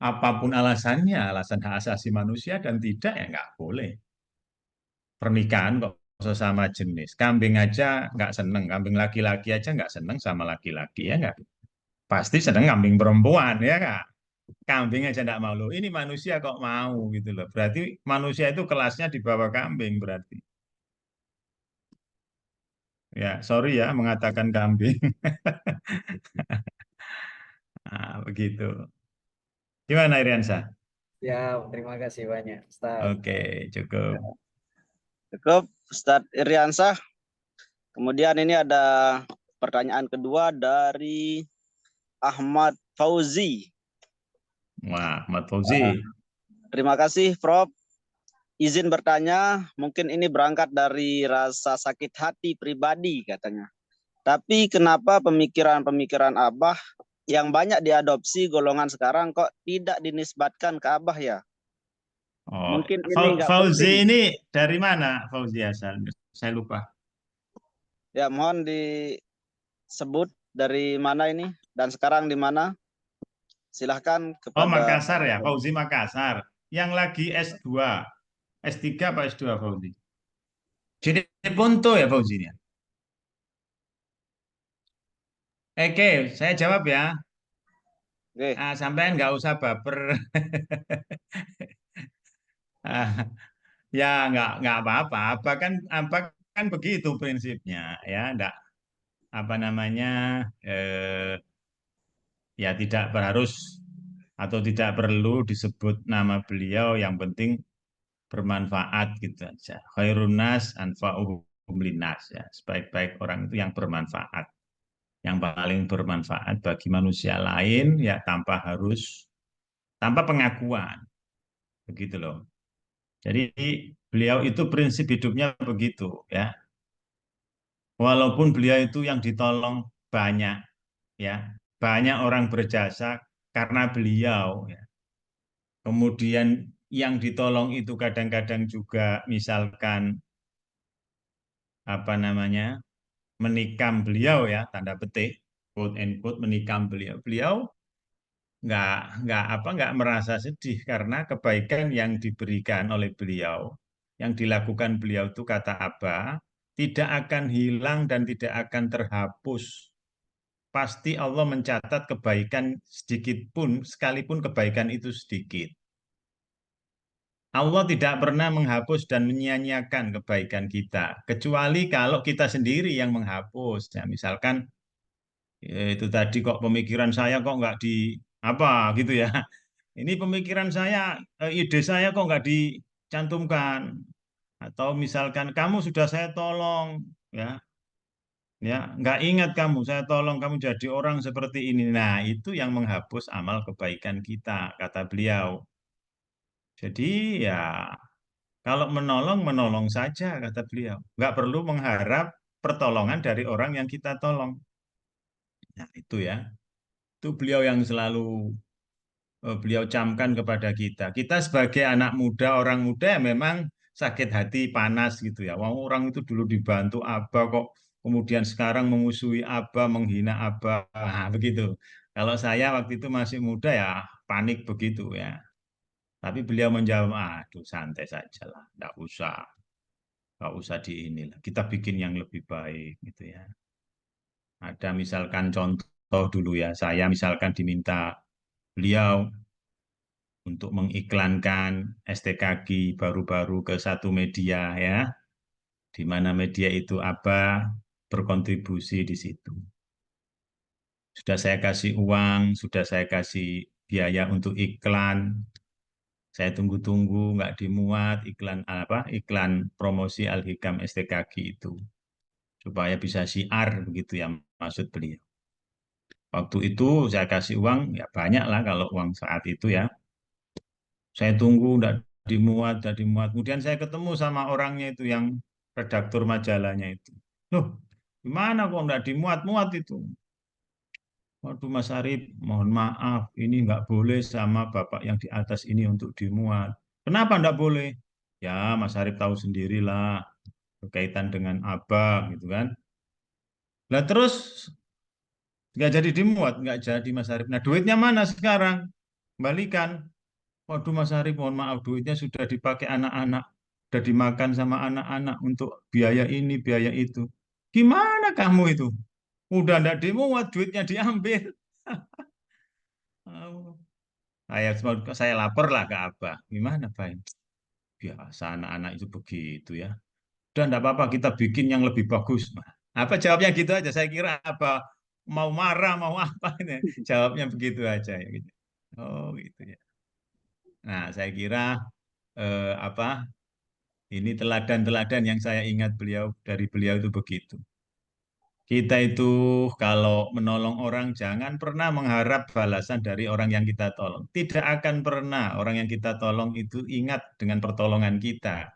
Apapun alasannya, alasan hak asasi manusia dan tidak ya nggak boleh. Pernikahan kok sesama jenis. Kambing aja nggak seneng, kambing laki-laki aja nggak seneng sama laki-laki ya nggak. Pasti seneng kambing perempuan ya nggak. Kambing aja nggak mau loh. Ini manusia kok mau gitu loh. Berarti manusia itu kelasnya di bawah kambing berarti. Ya, sorry ya mengatakan kambing. Nah, begitu. Gimana Iriansa? Ya, terima kasih banyak, Ustaz. Oke, cukup. Cukup, Ustadz Iriansah. Kemudian ini ada pertanyaan kedua dari Ahmad Fauzi. Wah, Ahmad Fauzi. Terima kasih, Prof. Izin bertanya, mungkin ini berangkat dari rasa sakit hati pribadi katanya. Tapi kenapa pemikiran-pemikiran Abah yang banyak diadopsi golongan sekarang kok tidak dinisbatkan ke Abah ya? Oh, Mungkin ini nggak Fauzi penting. ini dari mana Fauzi asal? Saya lupa. Ya, mohon disebut dari mana ini dan sekarang di mana? Silahkan Oh, kepada Makassar ya, Fauzi Makassar. Yang lagi S2. S3 apa S2 Fauzi? Jadi Ponto ya Fauzi ini. Oke, saya jawab ya. Oke. Sampean nggak usah baper. Ah, ya nggak apa-apa. Apa kan begitu prinsipnya ya. Nggak apa namanya ya tidak harus atau tidak perlu disebut nama beliau. Yang penting bermanfaat gitu aja. Khairun nas anfa'uhum linnas ya. Sebaik-baik orang itu yang bermanfaat. Yang paling bermanfaat bagi manusia lain ya tanpa pengakuan. Begitu loh. Jadi beliau itu prinsip hidupnya begitu ya. Walaupun beliau itu yang ditolong banyak ya. Banyak orang berjasa karena beliau ya. Kemudian yang ditolong itu kadang-kadang juga misalkan apa namanya menikam beliau ya tanda petik quote and quote menikam beliau. Beliau nggak merasa sedih karena kebaikan yang diberikan oleh beliau, yang dilakukan beliau itu kata Abah, tidak akan hilang dan tidak akan terhapus. Pasti Allah mencatat kebaikan sedikit pun, sekalipun kebaikan itu sedikit. Allah tidak pernah menghapus dan menyia-nyiakan kebaikan kita, kecuali kalau kita sendiri yang menghapus. Ya, misalkan itu tadi kok pemikiran saya kok nggak di apa gitu ya. Ini pemikiran saya, ide saya kok nggak dicantumkan. Atau misalkan kamu sudah saya tolong, ya nggak ingat kamu, saya tolong kamu jadi orang seperti ini. Nah itu yang menghapus amal kebaikan kita, kata beliau. Jadi ya kalau menolong, menolong saja, kata beliau. Nggak perlu mengharap pertolongan dari orang yang kita tolong. Nah itu ya, itu beliau yang selalu beliau camkan kepada kita. Kita sebagai anak muda, orang muda ya memang sakit hati, panas gitu ya. Wah, orang itu dulu dibantu Abah kok kemudian sekarang memusuhi Abah, menghina Abah. Nah, begitu. Kalau saya waktu itu masih muda ya panik begitu ya. Tapi beliau menjawab, aduh santai saja lah, nggak usah di inilah. Kita bikin yang lebih baik gitu ya. Ada misalkan contoh dulu ya, saya misalkan diminta beliau untuk mengiklankan STKG baru-baru ke satu media ya, di mana media itu Abah berkontribusi di situ. Sudah saya kasih uang, sudah saya kasih biaya untuk iklan. Saya tunggu-tunggu nggak dimuat iklan apa? Iklan promosi Al-Hikam STKG itu supaya bisa syiar begitu ya maksud beliau. Waktu itu saya kasih uang ya banyak lah kalau uang saat itu ya. Saya tunggu nggak dimuat, nggak dimuat. Kemudian saya ketemu sama orangnya itu yang redaktur majalahnya itu. Loh, gimana kok nggak dimuat-muat itu? Waduh Mas Arif, mohon maaf, ini nggak boleh sama Bapak yang di atas ini untuk dimuat. Kenapa nggak boleh? Ya Mas Arif tahu sendirilah, berkaitan dengan Abah gitu kan. Lah terus nggak jadi dimuat, nggak jadi Mas Arif. Nah duitnya mana sekarang? Kembalikan. Waduh Mas Arif, mohon maaf, duitnya sudah dipakai anak-anak, sudah dimakan sama anak-anak untuk biaya ini, biaya itu. Gimana kamu itu? Udah nggak dimuat, duitnya diambil. Oh. Saya lapor lah ke Abah. Gimana Pak? Biasa anak-anak itu begitu ya. Dan enggak apa-apa kita bikin yang lebih bagus. Nah, apa jawabnya gitu aja. Saya kira apa mau marah mau apa ini. Jawabnya begitu aja ya gitu. Oh gitu ya. Nah, saya kira apa ini teladan-teladan yang saya ingat beliau dari beliau itu begitu. Kita itu kalau menolong orang jangan pernah mengharap balasan dari orang yang kita tolong. Tidak akan pernah orang yang kita tolong itu ingat dengan pertolongan kita.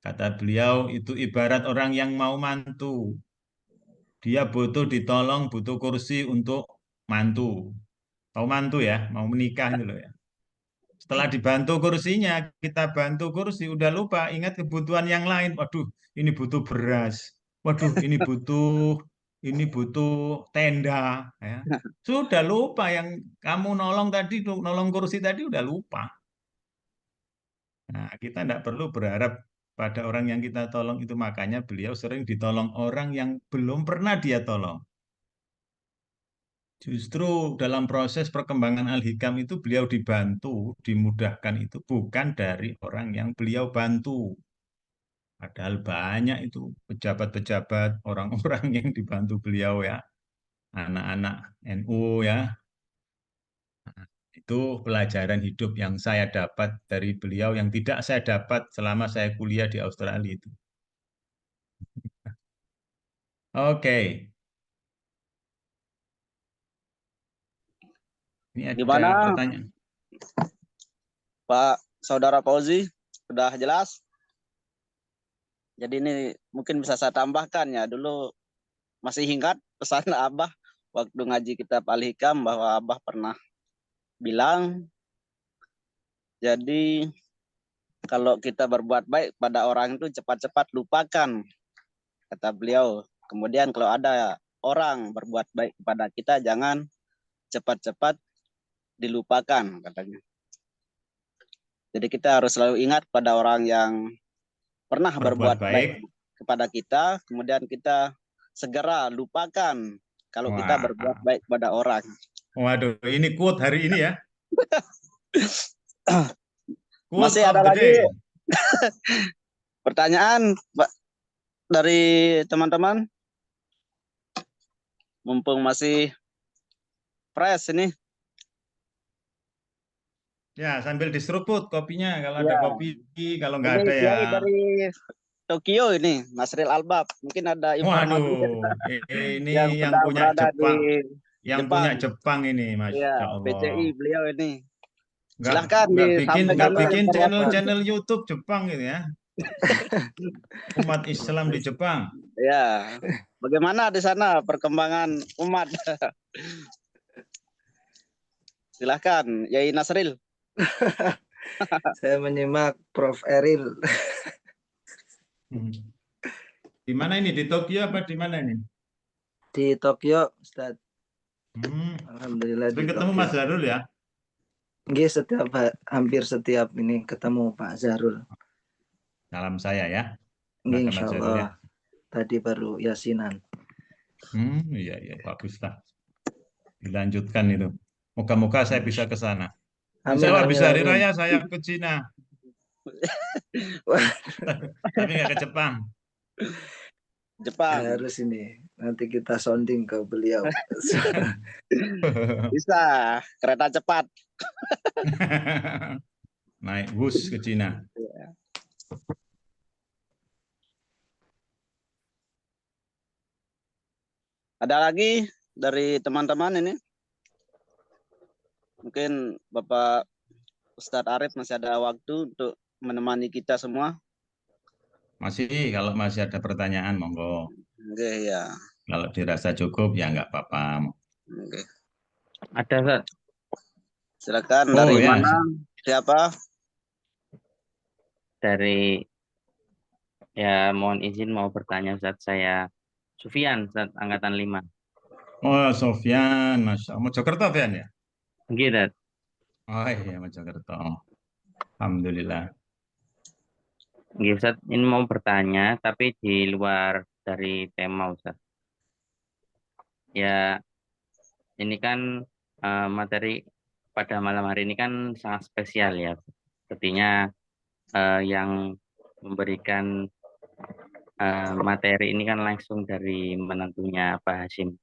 Kata beliau itu ibarat orang yang mau mantu. Dia butuh ditolong, butuh kursi untuk mantu. Mau mantu ya, mau menikah itu loh ya. Setelah dibantu kursinya, kita bantu kursi, udah lupa ingat kebutuhan yang lain. Waduh, ini butuh beras. Waduh, ini butuh tenda. Ya. Sudah lupa yang kamu nolong tadi, nolong kursi tadi udah lupa. Nah, kita tidak perlu berharap pada orang yang kita tolong itu. Makanya beliau sering ditolong orang yang belum pernah dia tolong. Justru dalam proses perkembangan Al-Hikam itu beliau dibantu, dimudahkan itu bukan dari orang yang beliau bantu. Padahal banyak itu pejabat-pejabat, orang-orang yang dibantu beliau ya, anak-anak NU ya. Itu pelajaran hidup yang saya dapat dari beliau yang tidak saya dapat selama saya kuliah di Australia itu. Oke, ini ada Gimana pertanyaan. Pak Saudara Fauzi? Sudah jelas? Jadi ini mungkin bisa saya tambahkan ya. Dulu masih ingat pesan Abah waktu ngaji kitab Al-Hikam bahwa Abah pernah bilang, jadi kalau kita berbuat baik pada orang itu cepat-cepat lupakan, kata beliau. Kemudian kalau ada orang berbuat baik kepada kita, jangan cepat-cepat dilupakan, katanya. Jadi kita harus selalu ingat pada orang yang pernah berbuat baik kepada kita, kemudian kita segera lupakan kalau kita berbuat baik pada orang. Waduh, ini quote hari ini ya. Masih ada lagi pertanyaan dari teman-teman? Mumpung masih fresh ini. Ya, sambil diseruput kopinya kalau ada kopi, kalau nggak ada Ini ya. dari Tokyo ini, Nasril Albab. Mungkin ada informasi. Waduh, ini yang sedang punya berada Jepang. Yang Jepang. punya Jepang ini, Masya Ya, Allah. PCI beliau ini. Silahkan nggak bikin channel YouTube Jepang gitu ya. Umat Islam di Jepang. Ya, bagaimana di sana perkembangan umat? Silahkan, Yai Nasril. Saya menyimak Prof. Eril. Di mana ini? Di Tokyo apa di mana ini? Di Tokyo, Ustaz. Alhamdulillah. Sering ketemu Mas Zarul ya? Nggih, hampir setiap ini ketemu Pak Zarul. Salam saya ya. Nggih, insya Allah. Ya. Tadi baru yasinan. Iya, bagus lah. Dilanjutkan itu. Moga-moga saya bisa ke sana. Insya Allah bisa hari raya saya ke Cina. Tapi nggak ke Jepang. Jepang. Harus ini. Nanti kita sounding ke beliau. Bisa, kereta cepat. Naik bus ke Cina. Ada lagi dari teman-teman ini? Mungkin Bapak Ustadz Arif masih ada waktu untuk menemani kita semua. Masih, kalau masih ada pertanyaan, monggo. Oke, ya. Kalau dirasa cukup, ya nggak apa-apa. Oke. Ada, Ustaz. Silakan, Oh, dari ya. mana? Siapa? Dari, ya mohon izin mau bertanya, Ustaz. Saya Sufian, Ustaz, angkatan 5. Oh, Sofyan, Masya Allah. Mojokerto, Fian ya? Gitu, Ustaz. Oh iya, Mojokerto. Alhamdulillah. Nggih, Ustaz, ini mau bertanya, tapi di luar dari tema, Ustaz. Ya, ini kan materi pada malam hari ini kan sangat spesial ya. Sepertinya yang memberikan materi ini kan langsung dari menantunya Pak Hasyim.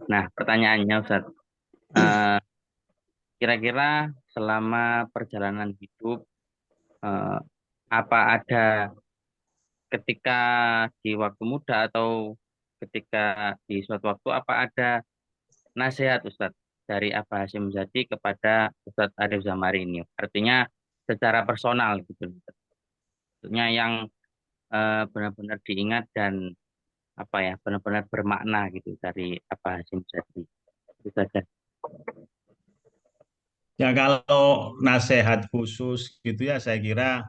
Nah, pertanyaannya, Ustaz, kira-kira selama perjalanan hidup, apa ada ketika di waktu muda atau ketika di suatu waktu, apa ada nasihat Ustadz dari Abah Hasyim Muzadi kepada Ustadz Arif Zamari ini? Artinya secara personal gitu. Maksudnya yang benar-benar diingat dan apa ya, benar-benar bermakna gitu dari Abah Hasyim Muzadi. Itu saja. Ya kalau nasihat khusus gitu ya saya kira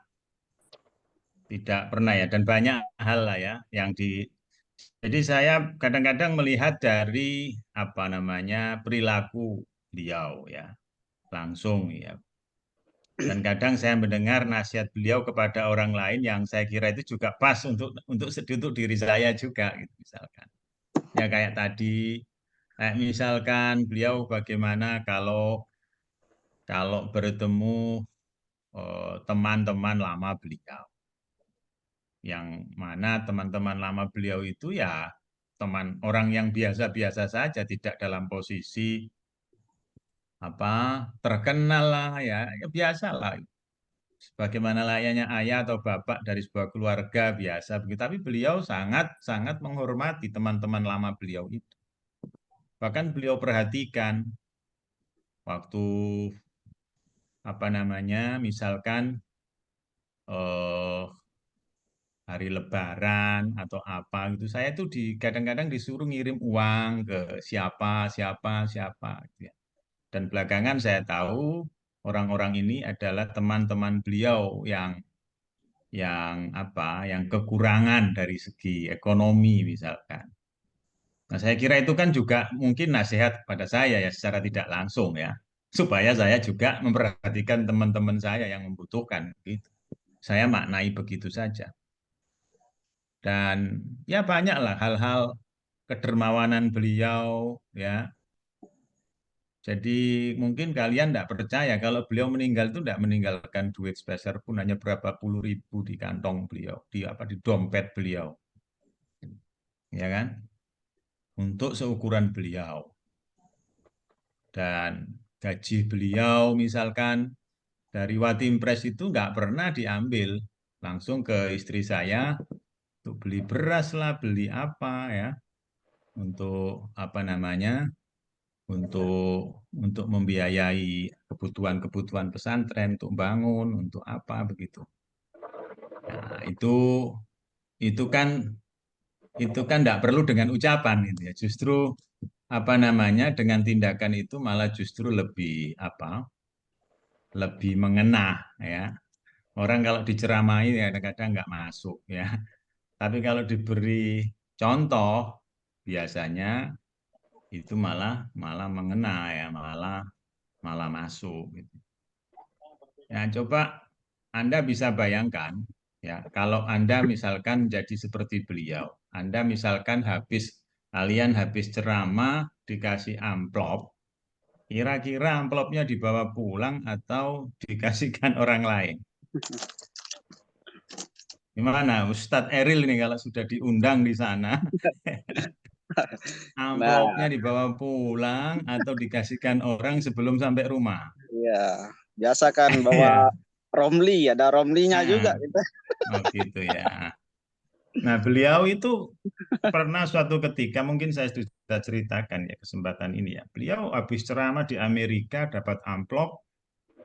tidak pernah ya, dan banyak hal lah ya yang jadi saya kadang-kadang melihat dari apa namanya perilaku beliau ya langsung ya, dan kadang saya mendengar nasihat beliau kepada orang lain yang saya kira itu juga pas untuk diri saya juga gitu misalkan ya kayak tadi kayak misalkan beliau bagaimana kalau bertemu teman-teman lama beliau. Yang mana teman-teman lama beliau itu ya teman orang yang biasa-biasa saja, tidak dalam posisi apa terkenal lah ya, ya biasa lah. Sebagaimana layaknya ayah atau bapak dari sebuah keluarga biasa begitu. Tapi beliau sangat menghormati teman-teman lama beliau itu. Bahkan beliau perhatikan waktu apa namanya, misalkan hari Lebaran atau apa gitu, saya tuh kadang-kadang disuruh ngirim uang ke siapa gitu ya. Dan belakangan saya tahu orang-orang ini adalah teman-teman beliau yang apa, yang kekurangan dari segi ekonomi misalkan. Nah, saya kira itu kan juga mungkin nasihat pada saya ya secara tidak langsung ya, supaya saya juga memperhatikan teman-teman saya yang membutuhkan gitu. Saya maknai begitu saja. Dan ya banyaklah hal-hal kedermawanan beliau ya. Jadi mungkin kalian tidak percaya kalau beliau meninggal itu tidak meninggalkan duit sepeser pun, hanya berapa puluh ribu di kantong beliau, di dompet beliau, ya kan? Untuk seukuran beliau. Dan gaji beliau misalkan dari Watimpres itu nggak pernah diambil langsung ke istri saya untuk beli beras lah, beli apa ya, untuk apa namanya, untuk membiayai kebutuhan pesantren, untuk bangun, untuk apa begitu. Nah, itu kan tidak perlu dengan ucapan gitu ya. Justru apa namanya, dengan tindakan itu malah justru lebih apa? Lebih mengena ya. Orang kalau diceramai ya kadang-kadang nggak masuk ya. Tapi kalau diberi contoh biasanya itu malah mengena ya, malah masuk gitu. Ya, coba Anda bisa bayangkan ya, kalau Anda misalkan jadi seperti beliau, Anda misalkan kalian habis ceramah dikasih amplop, kira-kira amplopnya dibawa pulang atau dikasihkan orang lain? Gimana Ustadz Eril ini kalau sudah diundang di sana, Nah, amplopnya dibawa pulang atau dikasihkan orang sebelum sampai rumah? ya biasa kan bawa Romli, ada Romlinya juga Nah, gitu. oh gitu ya. Nah, beliau itu pernah suatu ketika, mungkin saya sudah ceritakan ya kesempatan ini ya. Beliau habis ceramah di Amerika dapat amplop,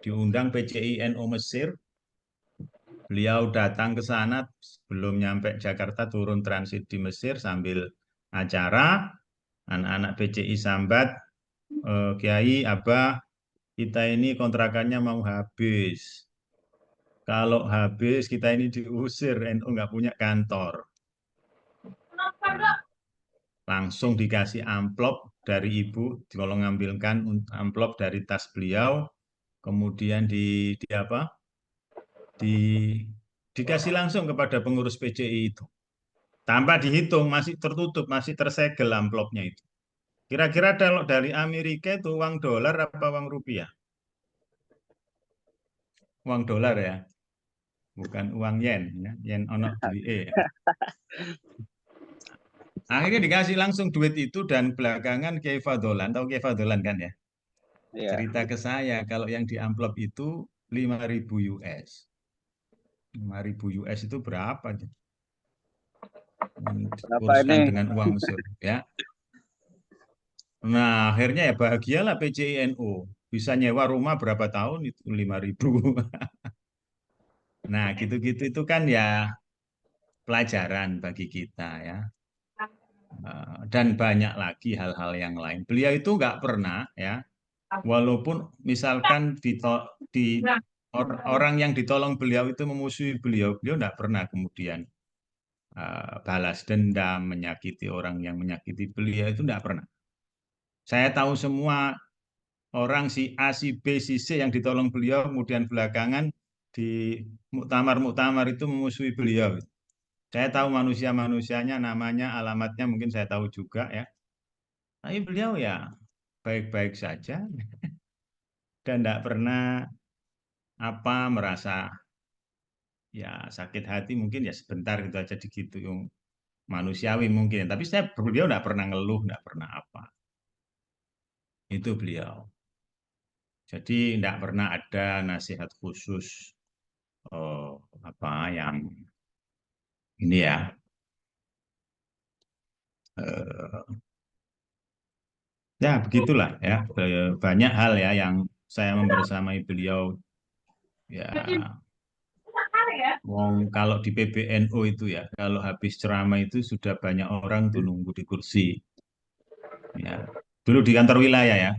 diundang PCI NU Mesir. Beliau datang ke sana sebelum nyampe Jakarta, turun transit di Mesir sambil acara. Anak-anak PCI sambat, Kiai, Abah, kita ini kontrakannya mau habis. Kalau habis kita ini diusir, NU nggak punya kantor. Nah, langsung dikasih amplop dari ibu, tolong ngambilkan amplop dari tas beliau, kemudian di apa? Dikasih langsung kepada pengurus PCI itu. Tanpa dihitung, masih tertutup, masih tersegel amplopnya itu. Kira-kira kalau dari Amerika itu uang dolar apa uang rupiah? Uang dolar ya, bukan uang yen ya. Yen ono duit. Akhirnya dikasih langsung duit itu dan belakangan Kiai Fadholan, tahu Kiai Fadholan kan ya? Iya. Cerita ke saya kalau yang di amplop itu 5.000 US. 5.000 US itu berapa? Berapa Uruskan ini? dengan uang Mesir ya. Nah, akhirnya ya bahagialah PCI NU. Bisa nyewa rumah berapa tahun itu 5.000. Nah, gitu-gitu itu kan ya pelajaran bagi kita ya. Dan banyak lagi hal-hal yang lain. Beliau itu nggak pernah ya, walaupun misalkan orang yang ditolong beliau itu memusuhi beliau, beliau nggak pernah kemudian balas dendam, menyakiti orang yang menyakiti beliau itu nggak pernah. Saya tahu semua orang si A, si B, si C yang ditolong beliau, kemudian belakangan di muktamar-muktamar itu memusuhi beliau. Saya tahu manusia-manusianya, namanya, alamatnya mungkin saya tahu juga ya. Tapi beliau ya baik-baik saja dan tidak pernah merasa ya sakit hati, mungkin ya sebentar gitu aja gitu yang manusiawi mungkin. Tapi beliau tidak pernah ngeluh, tidak pernah apa. Itu beliau. Jadi tidak pernah ada nasihat khusus yang ini ya ya begitulah ya. Banyak hal ya yang saya membersamai beliau ya. Wong kalau di PBNU itu ya, kalau habis ceramah itu sudah banyak orang tuh nunggu di kursi. Ya, dulu di kantor wilayah ya,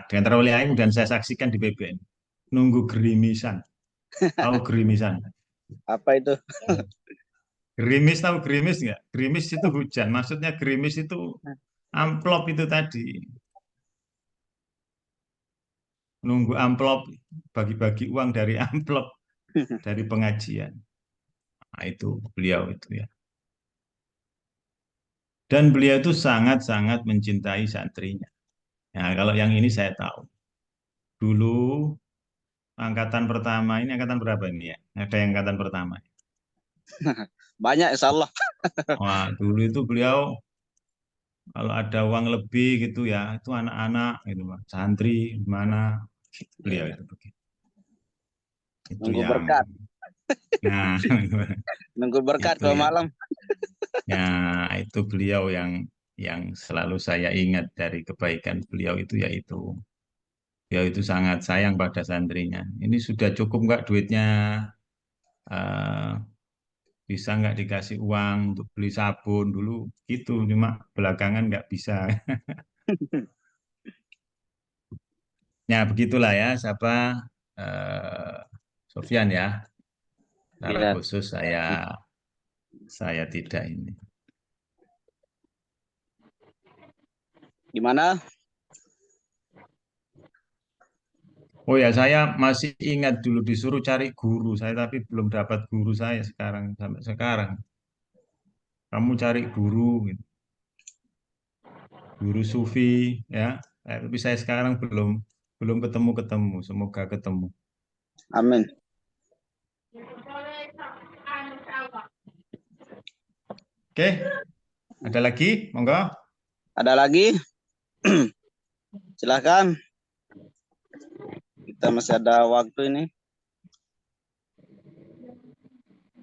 di kantor wilayah dan saya saksikan di PBN, nunggu gerimisan. Tahu gerimisan? Apa itu? Gerimis, tahu gerimis nggak? Gerimis itu hujan, maksudnya gerimis itu amplop itu tadi. Nunggu amplop, bagi-bagi uang dari amplop dari pengajian. Nah, itu beliau itu ya. Dan beliau itu sangat-sangat mencintai santrinya. Nah, kalau yang ini saya tahu. Dulu angkatan pertama ini angkatan berapa ini ya? Ada yang angkatan pertama. Banyak insya Allah. Wah, dulu itu beliau kalau ada uang lebih gitu ya, itu anak-anak gitu, Pak. Santri mana beliau itu begitu. Itu Nunggu yang berkat. nah Nunggu berkat itu kalau ya. malam. Ya, itu beliau yang selalu saya ingat dari kebaikan beliau itu yaitu beliau itu sangat sayang pada santrinya. Ini sudah cukup nggak duitnya? eh, Bisa nggak dikasih uang untuk beli sabun dulu gitu, cuma belakangan nggak bisa. Ya begitulah ya, siapa eh, Sofyan ya. Secara Iya. khusus saya tidak ini. Gimana? Oh ya, saya masih ingat dulu disuruh cari guru saya, tapi belum dapat guru saya sekarang sampai sekarang. Kamu cari guru, gitu. Guru sufi ya. Tapi saya sekarang belum belum ketemu. Semoga ketemu. Amin. Oke, ada lagi? Monggo. Ada lagi? Silahkan. Kita masih ada waktu ini.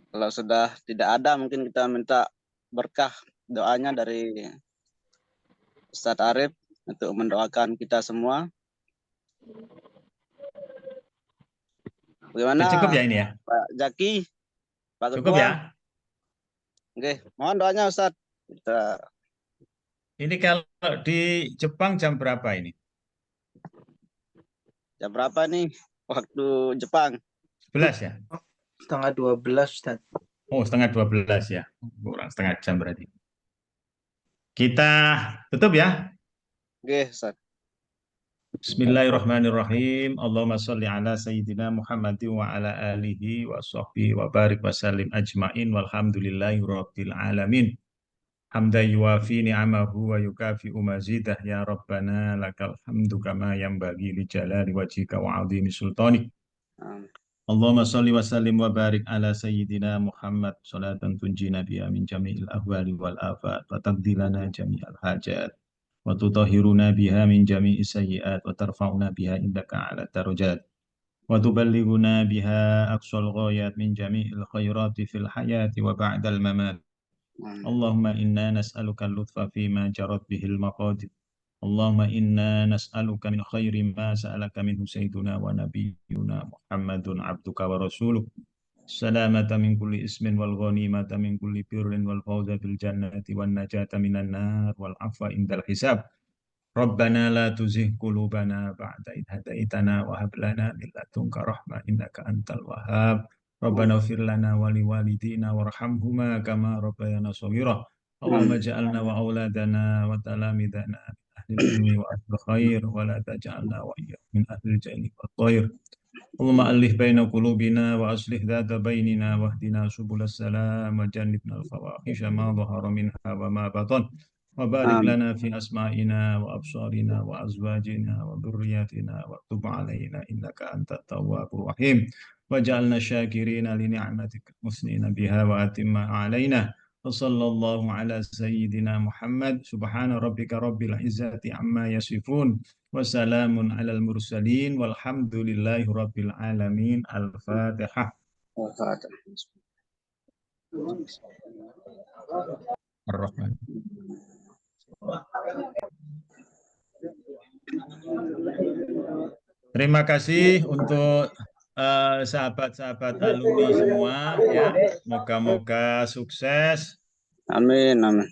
Kalau sudah tidak ada, mungkin kita minta berkah doanya dari Ustadz Arif untuk mendoakan kita semua. Bagaimana Cukup ya ini ya? Pak Jaki? Pak Cukup Ketua? ya? Oke, mohon doanya Ustadz. Kita Ini kalau di Jepang jam berapa ini? jam berapa nih waktu Jepang? 11 ya? Setengah 12, Ustaz. Oh, setengah 12 ya. Kurang setengah jam berarti. Kita tutup ya. Oke, Ustadz. Bismillahirrahmanirrahim. Allahumma sholli ala sayyidina Muhammadin wa ala alihi wa sahbihi wa barik wa sallim ajmain walhamdulillahi rabbil alamin. Hamda yuwafi ni'amahu wa yukafi'u mazidah ya Rabbana lakal hamdu kama yanbaghi li jalali wajhika wa 'azimi sultanik. Amin. Allahumma sholli wa sallim wa barik ala sayyidina Muhammad salatan tunjina biha min jami'il ahwali wal afat wa taqdilana jami'al hajat wa tutahhiruna biha min jami'is sayyi'at wa tarfa'una biha indaka ala darajat wa tuballighuna biha aqsal ghayat min jami'il khairati fil hayati wa ba'dal mamat. Allahumma inna nas'aluka al-lutfa fima jarat bihil maqadir. Allahumma inna nas'aluka min khairi ma sa'alaka minhu sayyiduna wa nabiyyuna Muhammadun abduka wa rasuluh. Salamata min kulli ismin wal ghanimata min kulli birrin wal fawza bil jannati wan najata minan nar wal afwa indal hisab. Rabbana la tuzigh qulubana ba'da idh hadaitana wa hab lana min ladunka rahmah innaka antal wahhab. Rabbana ighfir lana wa liwalidina warhamhuma kama rabbayana shaghira. Allahumma ja'alna wa auladana wa talamidana min ahli ilmi wa ahli khair wa la taj'alna wa iyyahum min ahli jahli wa thair. Allahumma alih baina qulubina wa aslih dhata bainina wahdina subulas salam wa jannibna al-fawahisha ma dhahara minha wa ma batan. وبارك لنا في أسمائنا وأبصارنا وأزواجنا وذرياتنا وتب علينا إنك أنت التواب الرحيم وجعلنا شاكرين لنعمتك مثنين بها وأتم علينا وصلى الله على سيدنا محمد سبحان ربك رب العزة عما يصفون وسلام على المرسلين والحمد لله رب العالمين. الفاتحة. الرحمن. Terima kasih untuk sahabat-sahabat alumni semua ya. Moga-moga sukses. Amin, amin.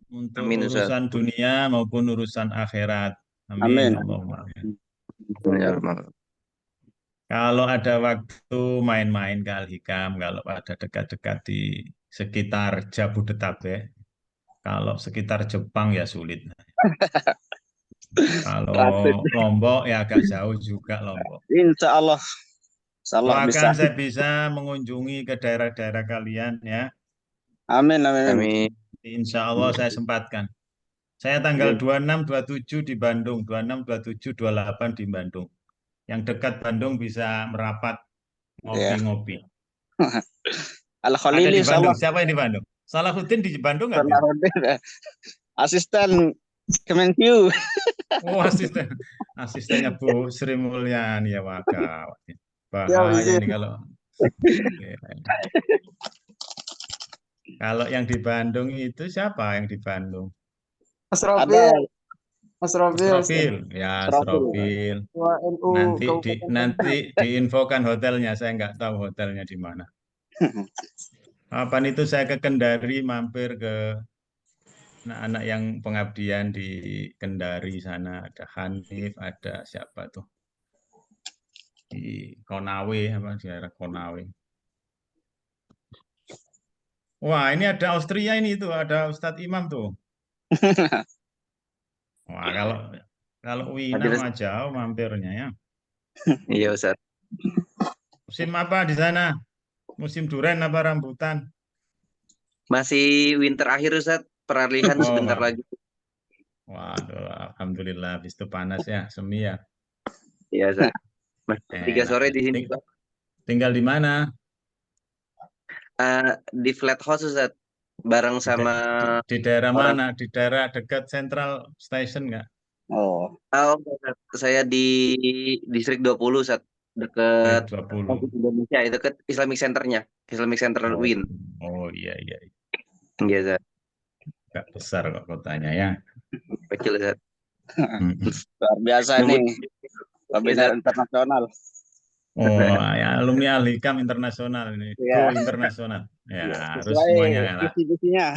Untuk Amin, Ustaz. urusan dunia maupun urusan akhirat. Amin. Amin. Allahumma. Ya, Kalau ada waktu main-main ke Al-Hikam, kalau ada dekat-dekat di sekitar Jabodetabek, kalau sekitar Jepang ya sulit. Kalau Lombok ya agak jauh juga Lombok. Insya Allah. Insya Allah bisa. Doakan saya bisa mengunjungi ke daerah-daerah kalian ya. Amin, amin, amin. Amin. Insya Allah saya sempatkan. Saya tanggal 26, 27 di Bandung, 26, 27, 28 di Bandung. Yang dekat Bandung bisa merapat ngopi-ngopi. Ada Al-Khalili di Bandung. insya Siapa yang di Bandung? Salahuddin di Bandung nggak? Allah. Asisten Kemenkyu. Oh, asistennya Bu Sri Mulyani ya Waka. Bahaya ini kalau. Kalau yang di Bandung itu siapa yang di Bandung? Mas Ada Rofil. Mas Rofil. Srofil, ya Srofil. Nanti diinfokan hotelnya, saya nggak tahu hotelnya di mana. Kapan itu saya ke Kendari mampir ke anak-anak yang pengabdian di Kendari sana, ada Hanif, ada siapa tuh di Konawe, apa daerah Konawe. Wah, ini ada Austria ini tuh, ada Ustadz Imam tuh. Wah, kalau Wina mah jauh mampirnya ya. Iya, Ustaz. Musim apa di sana? Musim durian apa rambutan? Masih winter akhir, Ustaz. Peralihan sebentar lagi. Waduh, alhamdulillah habis itu panas ya, semi ya. Iya, Ustaz. 3 sore di sini, Pak. Tinggal di mana? Di flat house, Ustaz. bareng Di, da- sama di daerah orang. mana? Di daerah dekat Central Station nggak? Oh, Oh, saya di distrik 20 saat dekat 20. Masjid Indonesia itu ke Islamic Centernya, Islamic Center Oh, Win. oh iya iya. Iya, Zat. Nggak besar kok kotanya ya. Kecil, Zat. Mm-mm. luar biasa Nunggu nih Iya, webinar Zat. internasional. Oh, ya, alumni Alhikam internasional ini. Iya, Go internasional. Ya, iya, harus sesuai semuanya ya lah. visi misinya.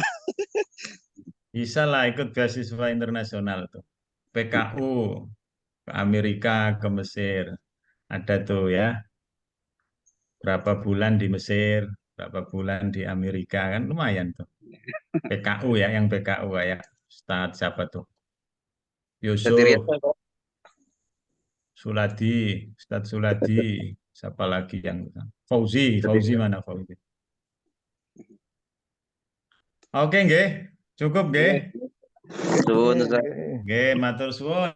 Bisa lah ikut beasiswa internasional tuh. PKU ke Amerika, ke Mesir. Ada tuh ya. Berapa bulan di Mesir, berapa bulan di Amerika kan lumayan tuh. PKU ya, yang PKU ya. Ustadz siapa tuh? Sendirian, Yusuf, Zat. Suladi, Ustadz Suladi, siapa lagi yang Fauzi, Fauzi mana Fauzi? Oke, nggih. Cukup nggih. Sun, Zat. Nggih, matur suwun.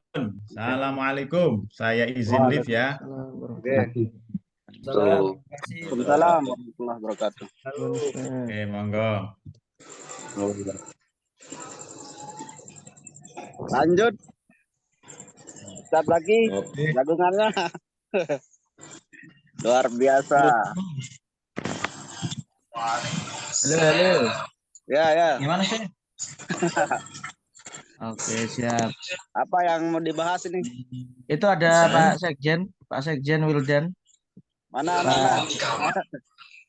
Assalamualaikum. Saya izin live ya. Oke. Tuh. Waalaikumsalam warahmatullahi wabarakatuh. Oke, monggo. Lanjut, start lagi jagungannya. Luar biasa. Halo. Ya, ya. Gimana sih? Oke, siap. Apa yang mau dibahas ini? Itu ada Pak Sekjen Wildan. Mana, Pak, mana?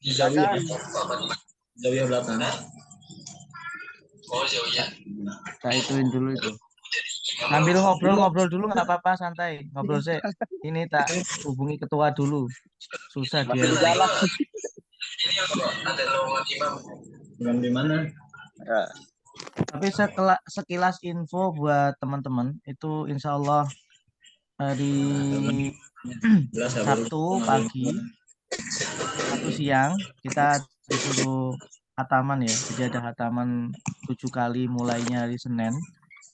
Silakan. tak ituin dulu itu. Sambil ngobrol-ngobrol dulu nggak apa-apa, santai. Ngobrol sih. Ini tak hubungi ketua dulu. Susah dia. Masih di jalan. Di mana? Ya. Tapi sekilas info buat teman-teman itu insya Allah hari Sabtu pagi, Sabtu siang kita disuruh hataman ya. Jadi ada hataman 7 kali mulainya hari Senin,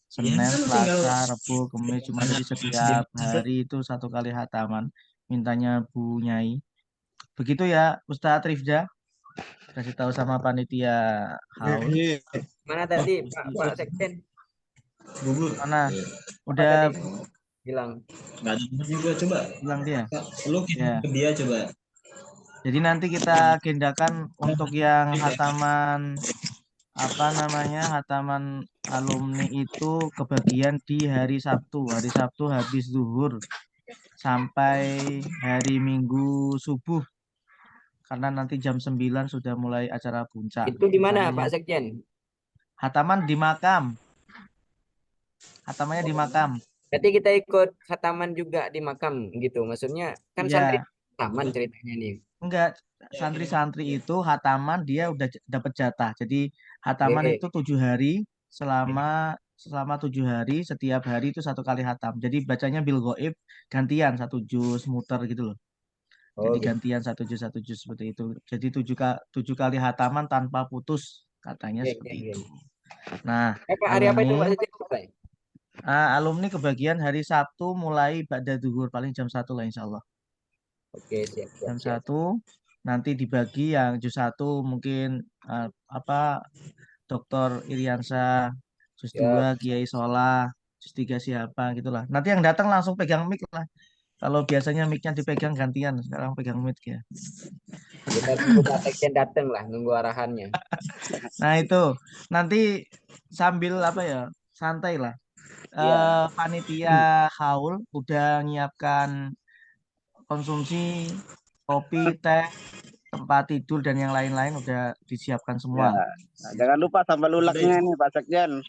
Selasa, Rabu, Kamis, Jumat. Jadi setiap hari itu 1 kali hataman. Mintanya Bu Nyai. Begitu ya Ustadz Rifda. Kasih tahu sama panitia haul. Mana tadi Pak Sekjen? Mana? Udah Bilang. nggak ada juga, coba bilang dia. Lu ya. Dia coba. Jadi nanti kita agendakan untuk yang hataman hataman alumni itu kebagian di hari Sabtu. Hari Sabtu habis zuhur sampai hari Minggu subuh. Karena nanti jam 9 sudah mulai acara puncak. Itu di mana Pak Sekjen? Hataman di makam. Hatamannya di makam. Berarti kita ikut khataman juga di makam gitu. Maksudnya kan santri taman ceritanya nih. Enggak, santri-santri itu hataman dia udah dapat jatah. Jadi hataman itu 7 hari selama 7 hari, setiap hari itu 1 kali hatam. Jadi bacanya bil ghaib gantian 1 juz muter gitu loh. Jadi gantian 1 juz seperti itu. Jadi 7 kali hataman tanpa putus katanya seperti itu. Nah, hari apa itu Pak? Alumni kebagian hari Sabtu mulai ba'da zuhur paling jam 1 lah insya Allah. Oke, siap. Jam 1 nanti dibagi yang juz 1 mungkin Dr. Iriansa, juz 2 Kiai Solah, juz 3 siapa gitulah. Nanti yang datang langsung pegang mic lah. Kalau biasanya mic-nya dipegang gantian, sekarang pegang mic ya. Kita tunggu Pak Sekjen datang lah, nunggu arahannya. Nah itu nanti sambil santai lah. Panitia haul udah nyiapkan konsumsi kopi, teh, tempat tidur dan yang lain-lain udah disiapkan semua. Ya. Nah, jangan lupa sambal uleknya nih Pak Sekjen.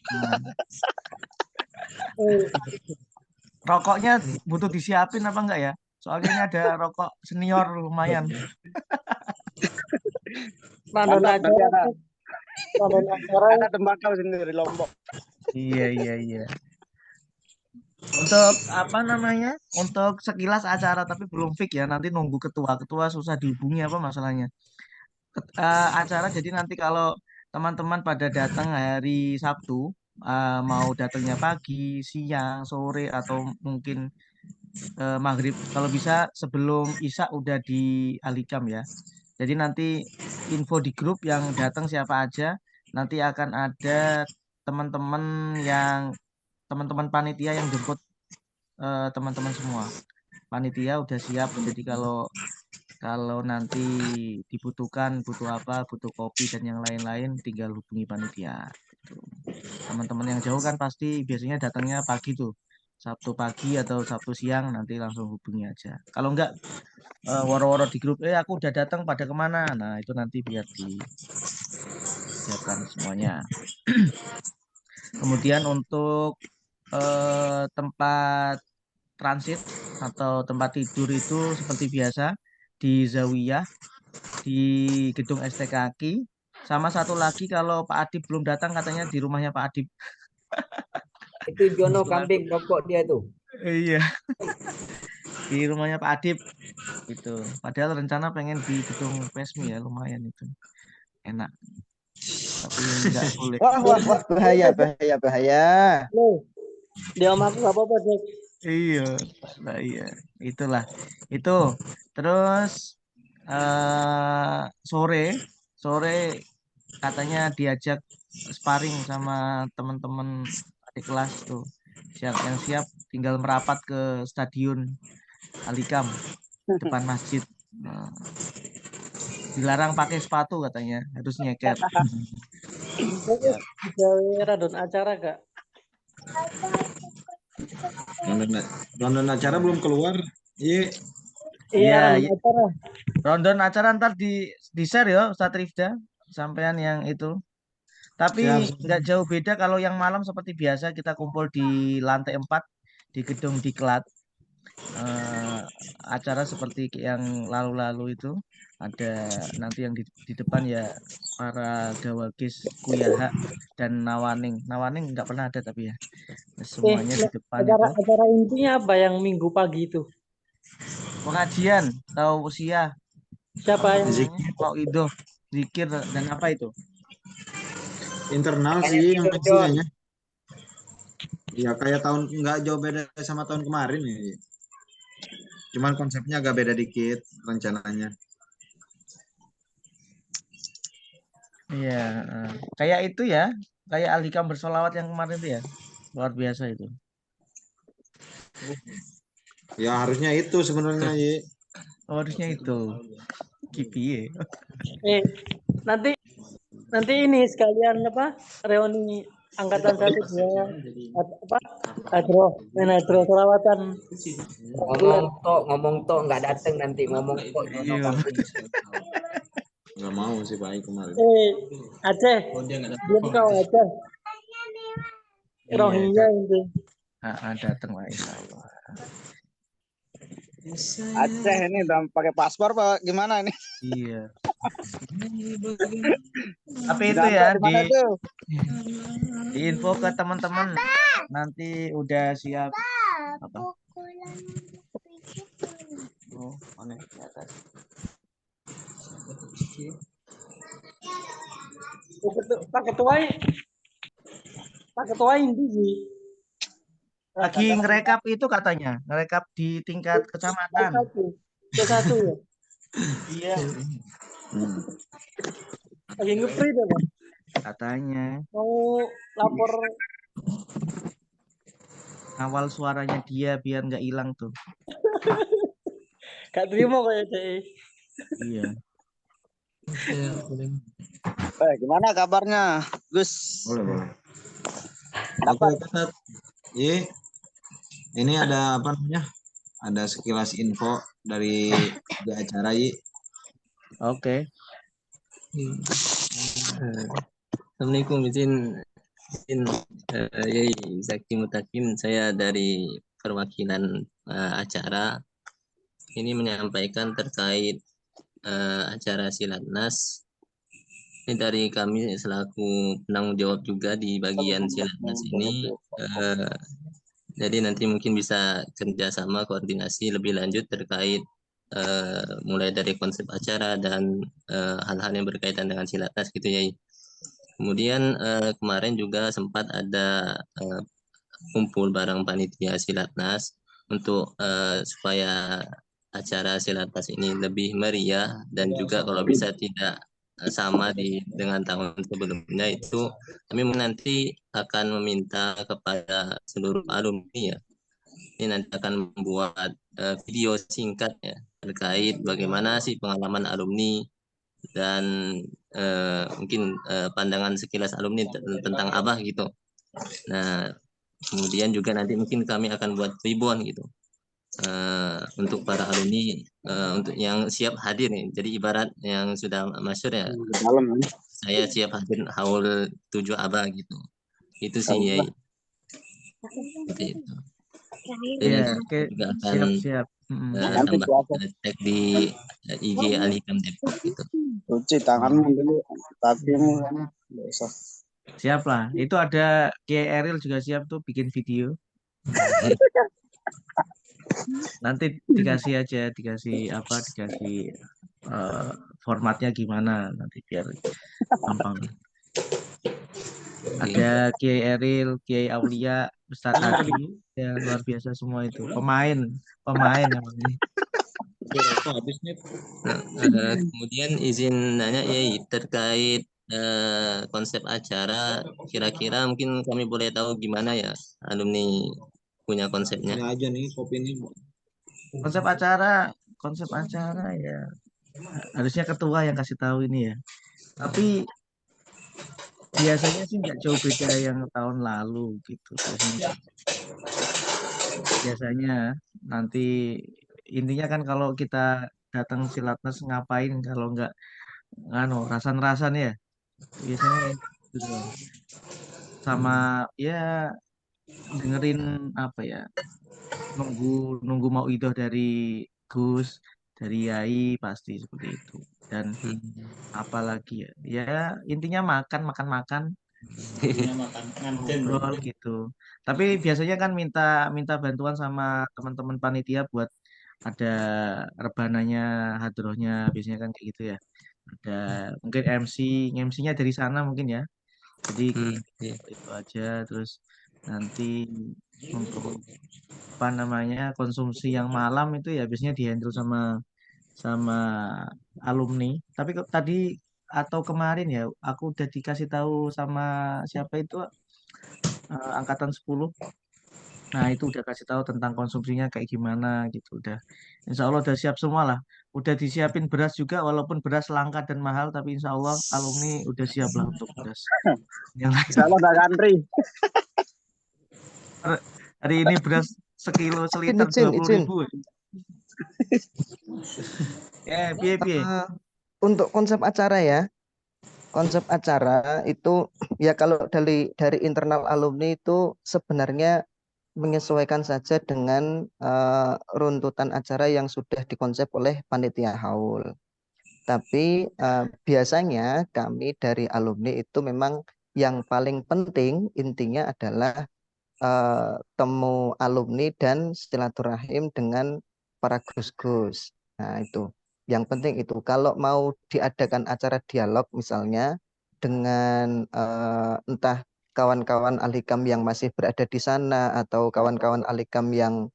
Rokoknya butuh disiapin apa enggak ya? Soalnya ini ada rokok senior lumayan. Ada tembakau sendiri Lombok. Iya. Untuk untuk sekilas acara tapi belum fix ya. Nanti nunggu ketua susah dihubungi apa masalahnya. Acara jadi nanti kalau teman-teman pada datang hari Sabtu, mau datangnya pagi, siang, sore atau mungkin maghrib, kalau bisa sebelum Isya udah di Alikam ya. Jadi nanti info di grup yang datang siapa aja, nanti akan ada teman-teman panitia yang jemput teman-teman semua. Panitia udah siap, jadi kalau nanti dibutuhkan, butuh apa, butuh kopi dan yang lain-lain, tinggal hubungi panitia. Gitu. Teman-teman yang jauh kan pasti biasanya datangnya pagi tuh, Sabtu pagi atau Sabtu siang, nanti langsung hubungi aja. Kalau enggak woro-woro di grup, aku udah datang, pada kemana? Nah itu nanti biar disiapkan semuanya. Kemudian untuk tempat transit atau tempat tidur itu seperti biasa di Zawiyah, di gedung STKK. Sama satu lagi, kalau Pak Adib belum datang, katanya di rumahnya Pak Adib. Itu Jono kambing rokok dia tuh. Iya. Di rumahnya Pak Adib gitu. Padahal rencana pengen di gedung PESMI ya, lumayan itu. Enak. Tapi enggak boleh. Wah, bahaya. Dia aku nggak apa-apa, Jack. Iya, nah, iya. Itulah. Itu. Terus sore katanya diajak sparring sama teman-teman adik kelas tuh. Yang siap tinggal merapat ke stadion Alikam depan masjid. Nah, dilarang pakai sepatu katanya, harus nyeker. Bisa radon acara gak? Rondon acara belum keluar. Iya. Iya, Rondon acara ntar di share ya Ustadz Rifda, sampean yang itu. Tapi nggak jauh beda kalau yang malam seperti biasa, kita kumpul di lantai 4 di gedung Diklat. Acara seperti yang lalu-lalu itu, ada nanti yang di depan ya para Gawagis, Kuyaha dan Nawaning nggak pernah ada, tapi ya semuanya di depan. Acara intinya apa yang minggu pagi itu? Pengajian atau usia. Siapa yang mau itu zikir dan apa itu? Internal sih yang kecilnya. Ya kayak tahun nggak jauh beda sama tahun kemarin ya. Cuman konsepnya agak beda dikit rencananya. Iya, kayak itu ya, kayak Alikam bersolawat yang kemarin itu ya, luar biasa itu. Ya harusnya itu sebenarnya ya. Harusnya itu. Kipi. Nanti ini sekalian apa? Reuni angkatan 1 2 apa? Adro selawatan. Ngomong tok nggak datang nanti ngomong tok Jono kambing. Nggak mau sih Pak kemarin. Aceh. Dia kau Aceh. Rohingya itu. Datang lah insyaallah. Aceh ini udah pakai paspor Pak, gimana ini? Iya. Tapi itu ya di info ke teman-teman, nanti udah siap apa? Oh, mana di atas. Pak Ketua ini sih. Lagi ngerekap itu katanya, ngerekap di tingkat kecamatan. K1 ya? Iya. Lagi nge-print ya, Pak? Katanya. Mau lapor awal suaranya dia biar nggak hilang tuh. Gak terima kayak CE. Iya. Gimana kabarnya, Gus? Boleh. Oke, Ustaz. Ini ada apa namanya? Ada sekilas info dari acara Yi. Oke. Assalamualaikum, izin Yai Zaki Mutakim, saya dari perwakilan acara ini menyampaikan terkait acara Silatnas. Ini dari kami selaku penanggung jawab juga di bagian Silatnas ini. Jadi nanti mungkin bisa kerjasama koordinasi lebih lanjut terkait mulai dari konsep acara dan hal-hal yang berkaitan dengan Silatnas gitu ya. Kemudian kemarin juga sempat ada kumpul bareng panitia Silatnas untuk supaya acara Silatnas ini lebih meriah dan juga kalau bisa tidak sama dengan tahun sebelumnya itu kami nanti akan meminta kepada seluruh alumni ya, ini nanti akan membuat video singkat ya terkait bagaimana sih pengalaman alumni dan mungkin pandangan sekilas alumni tentang Abah gitu. Nah, kemudian juga nanti mungkin kami akan buat ribbon gitu untuk para alumni untuk yang siap hadir nih. Jadi ibarat yang sudah masyhur ya, Dalam ya. saya siap hadir haul 7 Abah gitu. Itu sih ya. Seperti itu. Ini Iya, oke, juga akan siap-siap. Nanti tambah puasa. cek di IG Alikam Depok gitu. Cuci tanganmu dulu, kakimu besok. Siap lah. Itu ada Kiai Eril juga siap tuh bikin video. Nanti dikasih aja, dikasih formatnya gimana nanti biar gampang. Ada Kiai Eril, Kiai Aulia, Ustadz Hadi, ya luar biasa semua itu. Pemain namanya. Kemudian izin nanya ya terkait konsep acara, kira-kira mungkin kami boleh tahu gimana ya alumni punya konsepnya. Ini aja nih kopi ini. Konsep acara ya harusnya ketua yang kasih tahu ini ya. Tapi biasanya sih nggak jauh beda yang tahun lalu gitu. Biasanya nanti intinya kan kalau kita datang Silatnas ngapain kalau nggak rasan-rasan ya biasanya gitu. Sama ya dengerin apa ya, nunggu nunggu mauidhah dari Gus, dari Yai pasti seperti itu. Dan apalagi ya, ya intinya makan makan makan ngobrol gitu. Tapi biasanya kan minta minta bantuan sama teman-teman panitia buat ada rebananya, hadrohnya biasanya kan kayak gitu ya. Ada mungkin MC-nya dari sana mungkin ya. Jadi itu aja terus nanti untuk apa namanya konsumsi yang malam itu ya biasanya dihandle sama sama alumni. Tapi kok tadi atau kemarin ya aku udah dikasih tahu sama siapa itu angkatan 10. Nah, itu udah kasih tahu tentang konsumsinya kayak gimana gitu. Udah Insya Allah udah siap semua lah. Udah disiapin beras juga walaupun beras langka dan mahal tapi insya Allah alumni udah siap lah untuk beras. Yang lain. Insya Allah udah gantri. Hari ini beras sekilo seliter 20.000. Ya, piye. Untuk konsep acara ya. Konsep acara itu ya kalau dari internal alumni itu sebenarnya menyesuaikan saja dengan runtutan acara yang sudah dikonsep oleh panitia haul. Tapi biasanya kami dari alumni itu memang yang paling penting intinya adalah temu alumni dan silaturahim dengan para gus-gus. Nah itu yang penting itu. Kalau mau diadakan acara dialog misalnya dengan entah kawan-kawan Alikam yang masih berada di sana atau kawan-kawan Alikam yang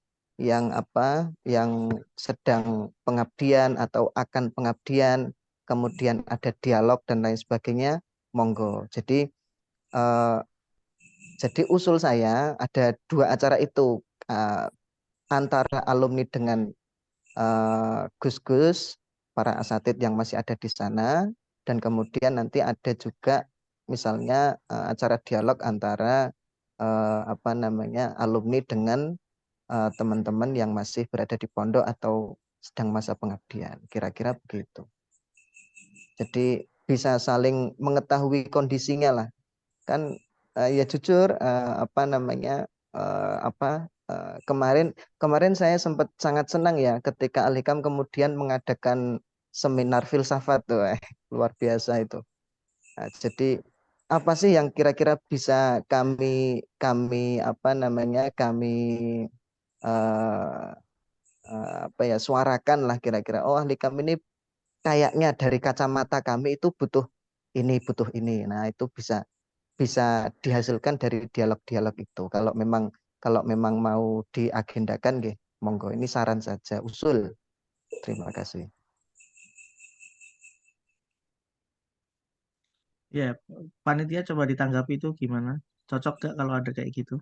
sedang pengabdian atau akan pengabdian, kemudian ada dialog dan lain sebagainya, monggo. Jadi usul saya ada 2 acara itu antara alumni dengan gus-gus para asatid yang masih ada di sana, dan kemudian nanti ada juga misalnya acara dialog antara alumni dengan teman-teman yang masih berada di pondok atau sedang masa pengabdian, kira-kira begitu. Jadi bisa saling mengetahui kondisinya lah. Kan ya jujur kemarin saya sempat sangat senang ya ketika Alikam kemudian mengadakan seminar filsafat tuh, luar biasa itu. Nah, jadi apa sih yang kira-kira bisa kami suarakan lah kira-kira. Oh, Alikam ini kayaknya dari kacamata kami itu butuh ini. Nah, itu bisa dihasilkan dari dialog-dialog itu. Kalau memang mau diagendakan nggih, monggo, ini saran saja, usul. Terima kasih. Ya, panitia coba ditanggapi itu gimana? Cocok gak kalau ada kayak gitu?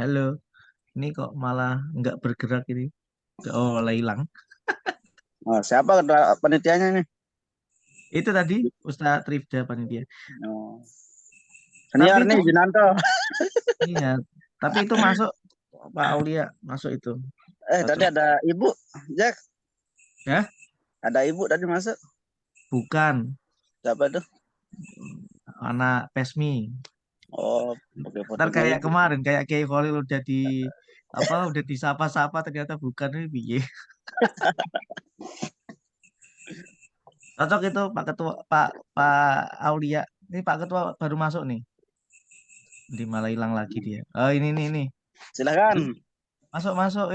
Halo, ini kok malah nggak bergerak ini? Oh, lah hilang. Oh, siapa panitianya nih? Itu tadi Ustadz Rifda panitia. Oh. Tapi Senior itu nih Junanto. iya, tapi itu masuk Pak Aulia masuk itu. Tadi Cocok. ada ibu, Jack. Ya? Ada ibu tadi masuk. Bukan. Siapa tuh? Anak Pesmi. Oh, pakai Ntar fotonya kayak ibu. kemarin kayak Kiai Khalil udah di apa udah disapa-sapa ternyata bukan ini piye. Cocok itu Pak Ketua Pak Aulia. Ini Pak Ketua baru masuk nih. Di malah hilang lagi dia. Oh ini. Silakan. Masuk.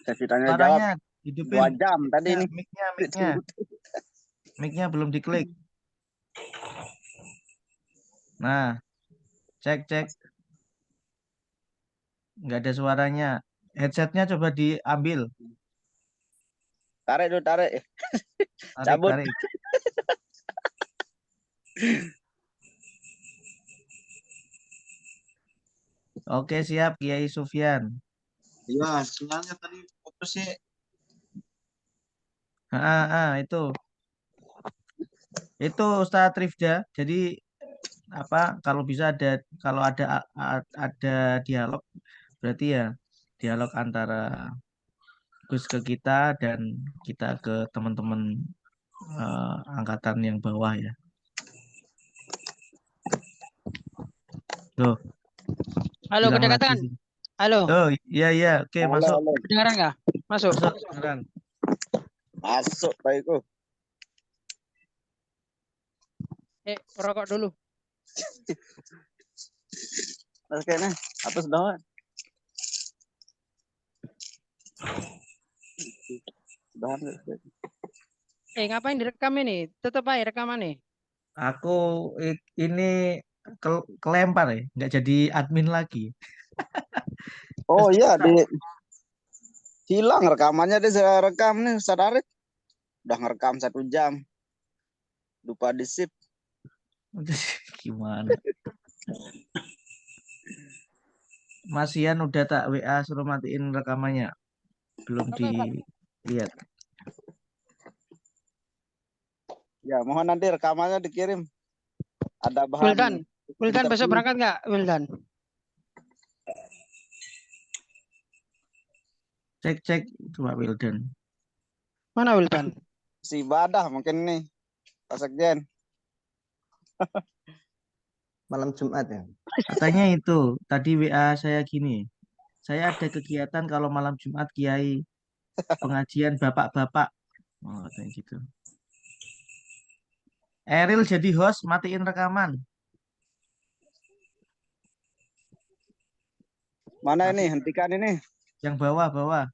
Kasih tanya jawab Suaranya 2 hidupin. jam tadi nih. Mic-nya belum diklik. Nah, cek. Nggak ada suaranya. Headsetnya coba diambil. Tarik dulu, tarik. Cabut. Tarik. Oke, siap Kiai Sufyan. Iya, sinyalnya tadi putus sih. Itu. Itu Ustadz Rifda. Jadi apa kalau bisa kalau ada dialog berarti ya dialog antara Gus ke kita dan kita ke teman-teman angkatan yang bawah ya. Loh. Halo, Hilang kedekatan. lagi sih. Halo. Oh, iya. Oke, masuk. Kedengaran nggak? Masuk. Kedengaran. Masuk, baikku. Rokok dulu. Oke nih, hapus doang. Ngapain direkam ini? Tetep aja rekaman nih. Aku ini kelempar ya, nggak jadi admin lagi. Oh iya, hilang rekamannya dia saya rekam nih, Ustadz Arif. Udah ngerekam 1 jam. Lupa di sip. Gimana? Mas Ian udah tak WA suruh matiin rekamannya. Belum dilihat. Ya, mohon nanti rekamannya dikirim. Ada bahan. Wildan besok berangkat nggak, Wildan? Cek coba Wildan. Mana Wildan? Si ibadah mungkin nih, Pak Sekjen. Malam Jumat ya. Katanya itu tadi WA saya gini. Saya ada kegiatan kalau malam Jumat Kiai pengajian bapak-bapak. Oh, katanya gitu. Eril jadi host, matiin rekaman. Mana ini? Hentikan ini. Yang bawah.